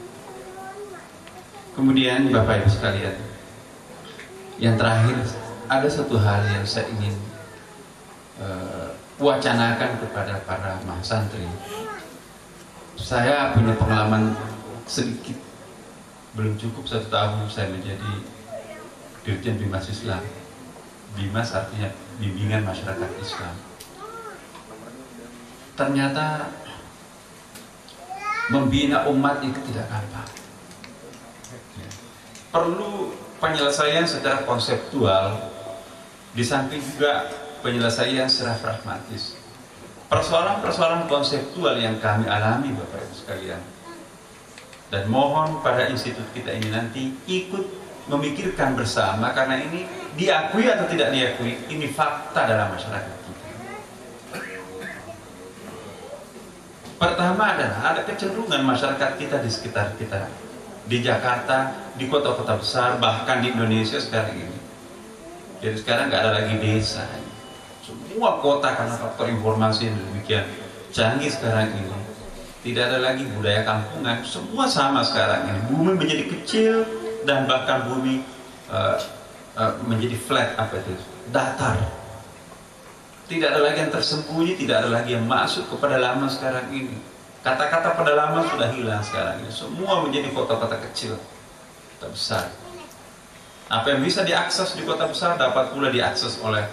Kemudian Bapak Ibu sekalian, yang terakhir ada satu hal yang saya ingin wacanakan kepada para mahasantri. Saya punya pengalaman sedikit, belum cukup 1 tahun saya menjadi Dirjen Bimas Islam. Bimas artinya bimbingan masyarakat Islam. Ternyata membina umat itu tidak gampang. Perlu penyelesaian secara konseptual, di samping juga penyelesaian secara pragmatis. Persoalan-persoalan konseptual yang kami alami Bapak Ibu sekalian, dan mohon pada institut kita ini nanti ikut memikirkan bersama, karena ini diakui atau tidak diakui, ini fakta dalam masyarakat kita. Pertama adalah ada kecenderungan masyarakat kita di sekitar kita, di Jakarta, di kota-kota besar, bahkan di Indonesia sekarang ini. Jadi sekarang nggak ada lagi desa, semua kota karena faktor informasi yang demikian canggih sekarang ini. Tidak ada lagi budaya kampungan, semua sama sekarang ini. Bumi menjadi kecil dan bahkan bumi menjadi flat, apa itu, datar. Tidak ada lagi yang tersembunyi, tidak ada lagi yang masuk ke pedalaman sekarang ini. Kata-kata pedalaman sudah hilang sekarang ini. Semua menjadi kota-kota kecil, kota besar. Apa yang bisa diakses di kota besar dapat pula diakses oleh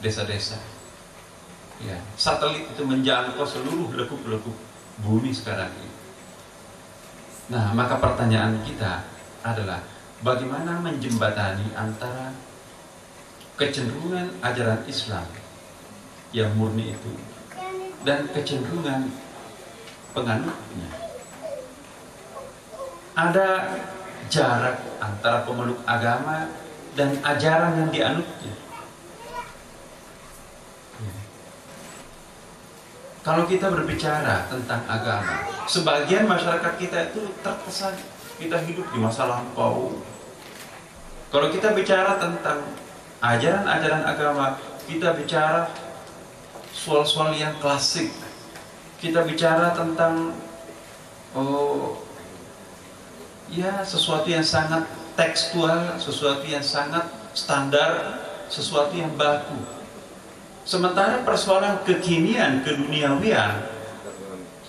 desa-desa. Ya, satelit itu menjangkau seluruh lekuk-lekuk bumi sekarang ini. Nah, maka pertanyaan kita adalah bagaimana menjembatani antara kecenderungan ajaran Islam yang murni itu dan kecenderungan penganutnya. Ada jarak antara pemeluk agama dan ajaran yang dianutnya. Kalau kita berbicara tentang agama, sebagian masyarakat kita itu terkesan kita hidup di masa lampau. Kalau kita bicara tentang ajaran-ajaran agama, kita bicara soal-soal yang klasik. Kita bicara tentang ya sesuatu yang sangat tekstual, sesuatu yang sangat standar, sesuatu yang baku. Sementara persoalan kekinian, keduniawian,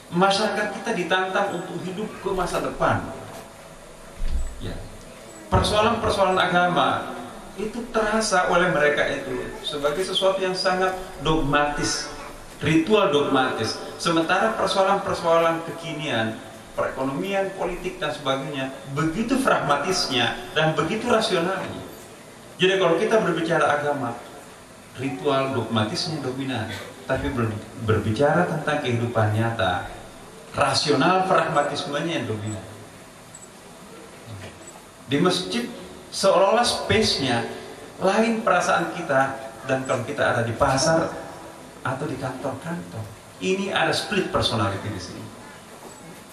masyarakat kita ditantang untuk hidup ke masa depan. Ya. Persoalan-persoalan agama itu terasa oleh mereka itu sebagai sesuatu yang sangat dogmatis, ritual dogmatis. Sementara persoalan-persoalan kekinian, perekonomian, politik dan sebagainya begitu pragmatisnya dan begitu rasionalnya. Jadi kalau kita berbicara agama, ritual dogmatisnya dominan, tapi berbicara tentang kehidupan nyata, rasional pragmatismenya yang dominan. Di masjid seolah-olah space-nya lain perasaan kita, dan kalau kita ada di pasar atau di kantor-kantor, ini ada split personality di sini.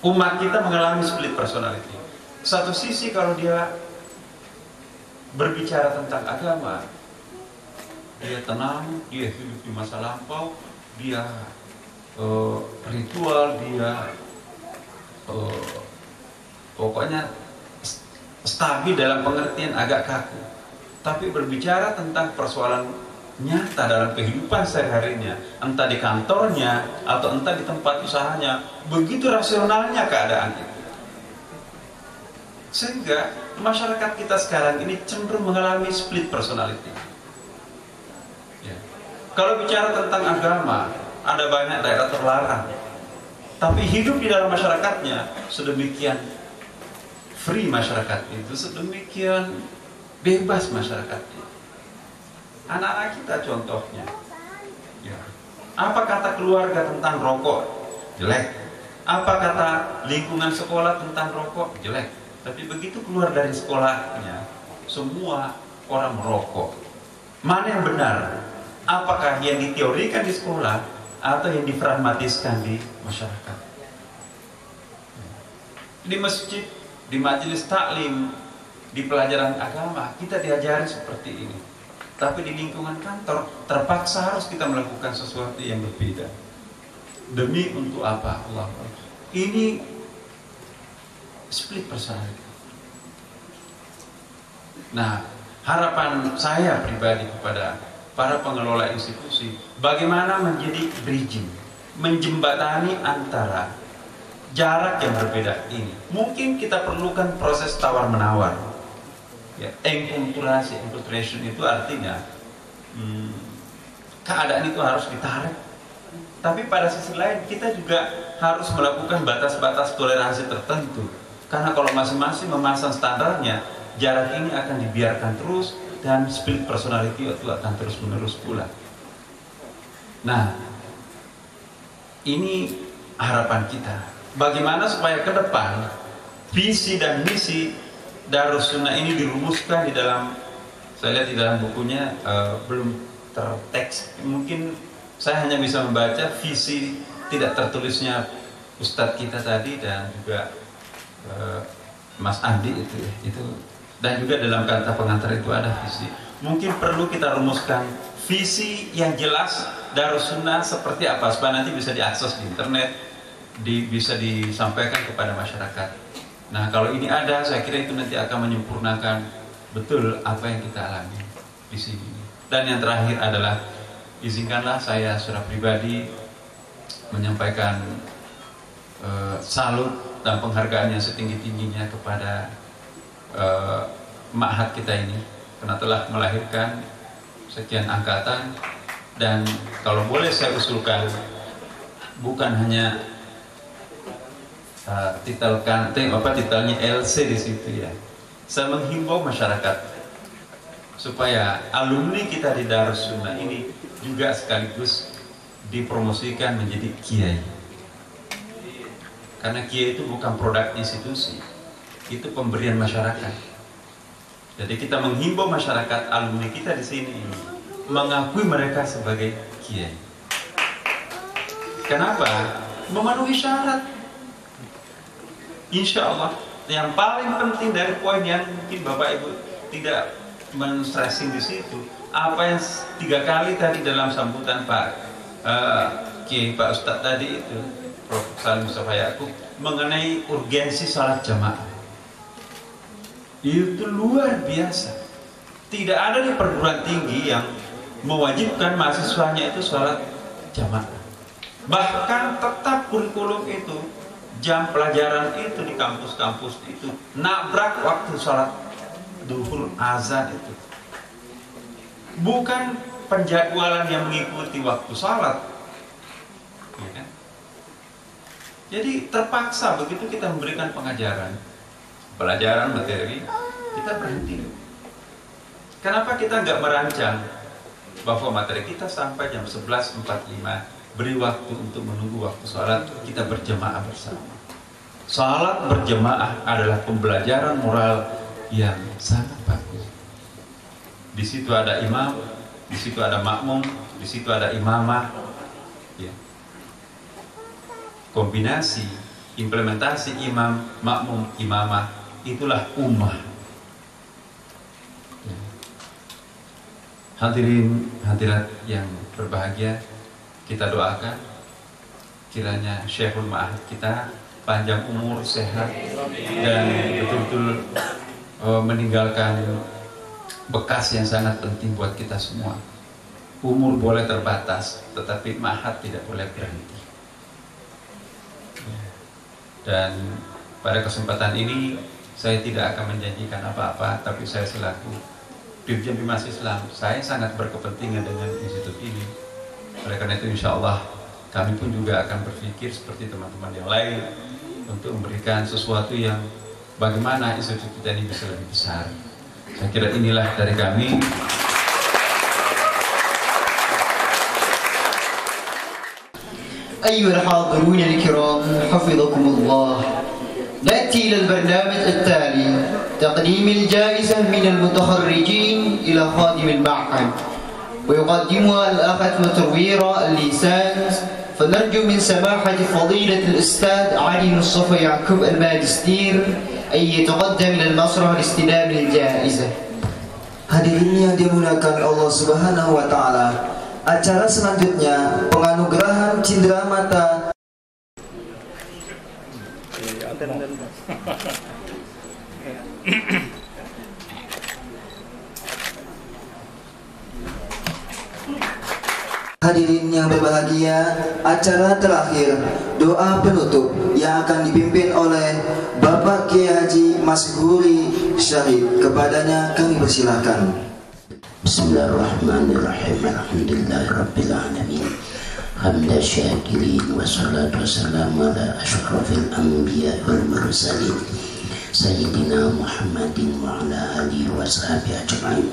Umat kita mengalami split personality. Satu sisi kalau dia berbicara tentang agama, dia tenang, dia hidup di masa lampau, dia ritual, dia pokoknya stabil dalam pengertian agak kaku. Tapi berbicara tentang persoalan nyata dalam kehidupan sehari-harinya, entah di kantornya atau entah di tempat usahanya, begitu rasionalnya keadaan itu. Sehingga masyarakat kita sekarang ini cenderung mengalami split personality. Ya. Kalau bicara tentang agama, ada banyak daerah terlarang, tapi hidup di dalam masyarakatnya sedemikian free, masyarakat itu sedemikian bebas masyarakat itu. Anak-anak kita contohnya, ya. Apa kata keluarga tentang rokok? Jelek. Apa kata lingkungan sekolah tentang rokok? Jelek. Tapi begitu keluar dari sekolahnya, semua orang merokok. Mana yang benar? Apakah yang diteorikan di sekolah atau yang dipragmatiskan di masyarakat? Di masjid, di majelis taklim, di pelajaran agama, kita diajari seperti ini. Tapi di lingkungan kantor, terpaksa harus kita melakukan sesuatu yang berbeda. Demi untuk apa? Allah. Ini split personality. Nah, harapan saya pribadi kepada para pengelola institusi, bagaimana menjadi bridging, menjembatani antara jarak yang berbeda ini. Mungkin kita perlukan proses tawar-menawar. Ya, enculturation itu artinya keadaan itu harus ditarik. Tapi pada sisi lain kita juga harus melakukan batas-batas toleransi tertentu. Karena kalau masing-masing memasang standarnya, jarak ini akan dibiarkan terus dan split personality itu akan terus menerus pula. Nah, ini harapan kita. Bagaimana supaya ke depan visi dan misi Darussunnah ini dirumuskan di dalam, saya lihat di dalam bukunya belum terteks. Mungkin saya hanya bisa membaca visi tidak tertulisnya Ustadz kita tadi dan juga Mas Andi itu dan juga dalam kata pengantar itu ada visi. Mungkin perlu kita rumuskan visi yang jelas Darussunnah seperti apa supaya nanti bisa diakses di internet, bisa disampaikan kepada masyarakat. Nah, kalau ini ada, saya kira itu nanti akan menyempurnakan betul apa yang kita alami di sini. Dan yang terakhir adalah izinkanlah saya secara pribadi menyampaikan salut dan penghargaan yang setinggi-tingginya kepada ma'had kita ini karena telah melahirkan sekian angkatan. Dan kalau boleh saya usulkan, bukan hanya titelnya LC di situ ya. Saya menghimbau masyarakat supaya alumni kita di Darussunnah ini juga sekaligus dipromosikan menjadi kiai. Karena kiai itu bukan produk institusi, itu pemberian masyarakat. Jadi kita menghimbau masyarakat alumni kita di sini mengakui mereka sebagai kiai. Kenapa? Memenuhi syarat. Insya Allah yang paling penting dari poin yang mungkin Bapak Ibu tidak men-stressing di situ, apa yang 3 kali tadi dalam sambutan Pak Kiai Pak Ustadz tadi itu, Prof. Salim Mustafa Yaakob, mengenai urgensi salat jamaah. Itu luar biasa. Tidak ada di perguruan tinggi yang mewajibkan mahasiswanya itu salat jamaah. Bahkan tetap kurikulum itu, jam pelajaran itu di kampus-kampus itu nabrak waktu salat duhur azan itu. Bukan penjadwalan yang mengikuti waktu salat. Ya kan? Jadi terpaksa begitu kita memberikan pengajaran, pelajaran materi, kita berhenti. Kenapa kita nggak merancang bahwa materi kita sampai jam 11.45, beri waktu untuk menunggu waktu sholat, kita berjamaah bersama. Sholat berjamaah adalah pembelajaran moral yang sangat bagus. Di situ ada imam, di situ ada makmum, di situ ada imamah. Ya. Kombinasi, implementasi imam, makmum, imamah, itulah ummah. Ya. Hadirin hadirat yang berbahagia, kita doakan kiranya Syekhul Ma'had kita panjang umur, sehat, dan betul-betul meninggalkan bekas yang sangat penting buat kita semua. Umur boleh terbatas, tetapi ma'had tidak boleh berhenti. Dan pada kesempatan ini saya tidak akan menjanjikan apa-apa, tapi saya selaku Dirjen Bimas Islam, saya sangat berkepentingan dengan institut ini. Oleh karena itu insya Allah kami pun juga akan berpikir seperti teman-teman yang lain untuk memberikan sesuatu yang bagaimana institut kita ini bisa lebih besar. Saya kira inilah dari kami. أيها الحاضرون الكرام حفظكم الله، نأتي إلى البرنامج التالي: تقديم الجائزة من المتخرجين إلى خادم المعهد، ويقدمها الأخت مترويرة الليسانس. فنرجو من سماحة فضيلة الأستاذ علي مصطفى يعقوب الماجستير أن يتقدم إلى المسرح لاستلام الجائزة. Hadirin yang dimuliakan Allah Subhanahu wa taala, acara selanjutnya penganugerahan cindera mata Hadirin yang berbahagia, acara terakhir doa penutup yang akan dipimpin oleh Bapak Kiai Haji Masghuri Syahid. Kepadanya kami persilakan. Bismillahirrahmanirrahim. Alhamdulillahirabbil alamin. Hamdan syakirin wa salatu wassalamu ala asyrafil anbiya wal mursalin سيدنا محمد وعلى آله وصحبه أجمعين.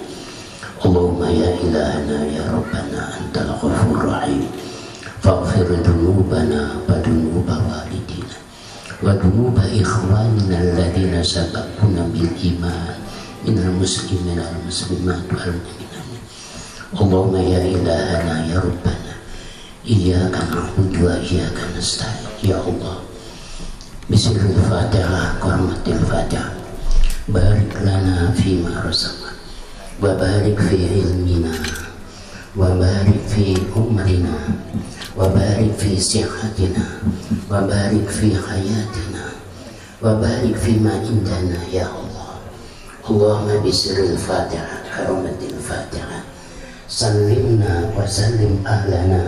اللهم يا إلهنا يا ربنا أنت الغفور الرحيم فاغفر ذنوبنا وذنوب والدينا وذنوب إخواننا الذين سبقونا بالإيمان من المسلمين والمسلمات والمؤمنين. اللهم يا إلهنا يا ربنا إياك نعبد وإياك نستعين. يا الله بسر الفاتحة كرمة الفاتحة بارك لنا فيما رزقنا وبارك في علمنا وبارك في عمرنا وبارك في صحتنا وبارك في حياتنا وبارك فيما عندنا يا الله. اللهم بسر الفاتحة كرمة الفاتحة سلمنا وسلم أهلنا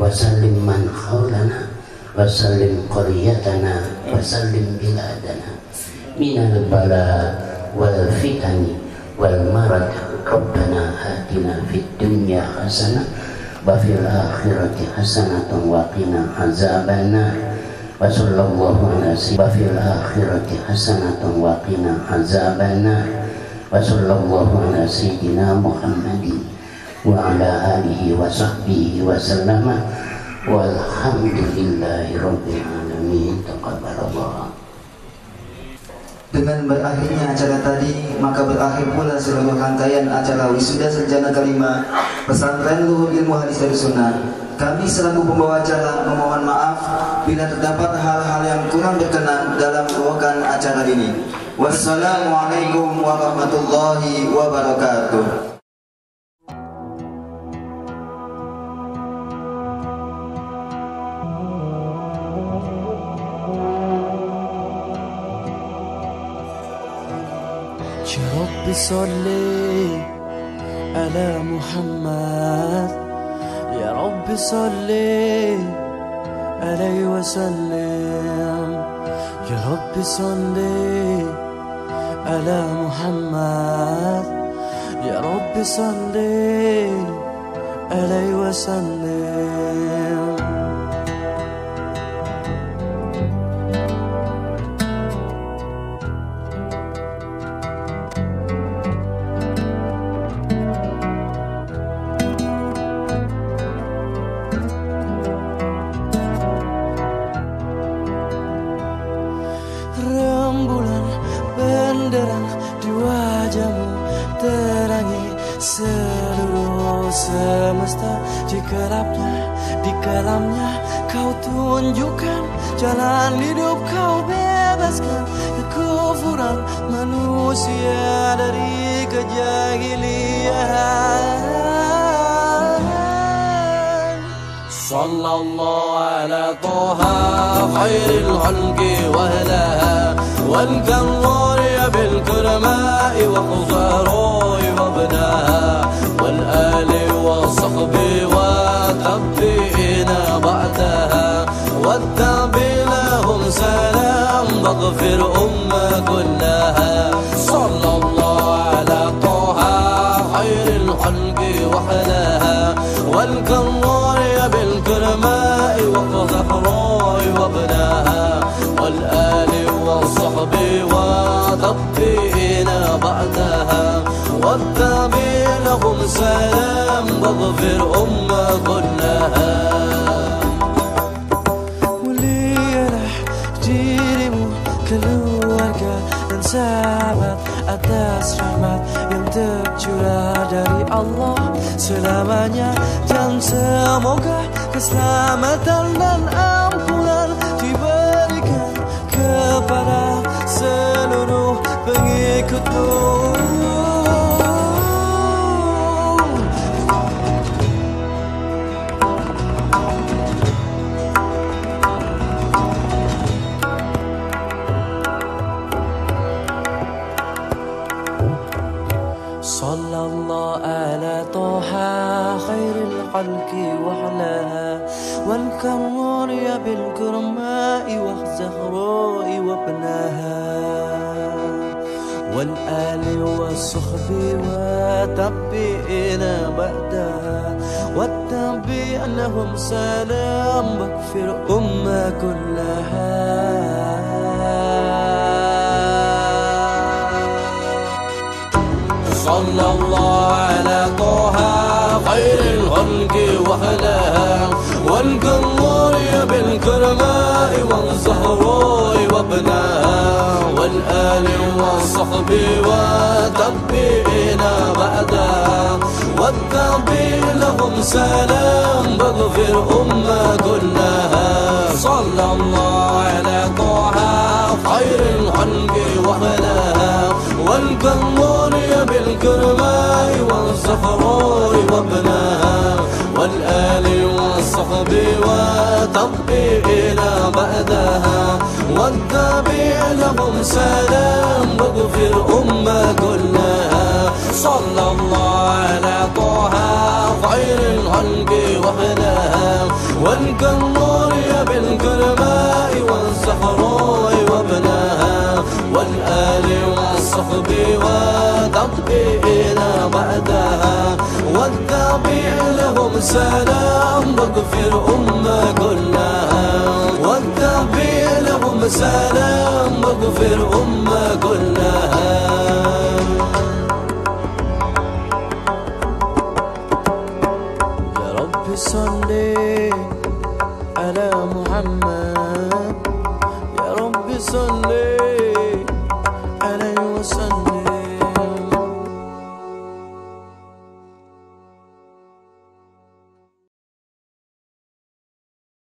وسلم من حولنا وسلم قريتنا وسلم بلادنا من البلاء والفتن والمرض. ربنا آتنا في الدنيا حسنة وفي الآخرة حسنة وقنا عذاب النار وصلى الله على سيدنا وفي الآخرة حسنة وقنا عذاب النار وصلى الله على سيدنا محمد وعلى آله وصحبه وسلم walhamdulillahi rabbil alamin. Taqabbalallah. Dengan berakhirnya acara tadi, maka berakhir pula seluruh rangkaian acara wisuda sarjana kelima Pesantren Luhur Ilmu Hadis Darussunnah. Kami selaku pembawa acara memohon maaf bila terdapat hal-hal yang kurang berkenan dalam membawakan acara ini. Wassalamualaikum warahmatullahi wabarakatuh. رب صل على محمد يا رب صل عليه وسلم يا رب صل على محمد يا رب صل عليه وسلم. Seluruh semesta di kelamnya kau tunjukkan jalan hidup, kau bebaskan kekufuran manusia dari kejahilian. Sallallahu ala Taha khairil khalqi wa ahliha wal karrari bil kurma'i wa khuzari wa abnaha wal ali wa sahbi wa tabi'ina ba'daha wattabi lahum salam waghfir kullaha. Sallallahu ala Taha khairil khalqi wa ahliha wal karrari bil kurma'i wa khuzari wa abnaha wal ali wa sahbi wa tabi'ina ba'daha wattabi lahum salam waghfir kullaha. Mulialah dirimu, keluarga dan sahabat atas rahmat yang tercurah dari Allah selamanya, dan semoga keselamatan dan ampunan diberikan kepada seluruh pengikutmu. Sallallahu ala Taha khairil khalqi wa ahliha wal karrari bil kurma'i wa zahra'i wa abnaha wal ali wa sahbi wa tabi'ina ba'daha wattabi' lahum salam waghfir kullaha. صلى الله على طه خير الخلق وأهلها والقمر بالكرماء والزهراء وابنها والآل والصحب وتبعنا بعدها والتابع لهم سلام بغفر أمة كلها صلى الله على طه خير الخلق وأهلها والقمر بالكرماء والزهراء وابنها والآل والصحب وتبعنا بعدها والتابع لهم سلام واغفر أمة كلها صلى الله على طه خير الخلق وأهلها والقمر بالكرماء والزهراء وابنها والآل والصحب وتبعنا بعدها والتابع لهم سلام واغفر أمة كلها والتابع لهم سلام واغفر أمة كلها يا رب صل على محمد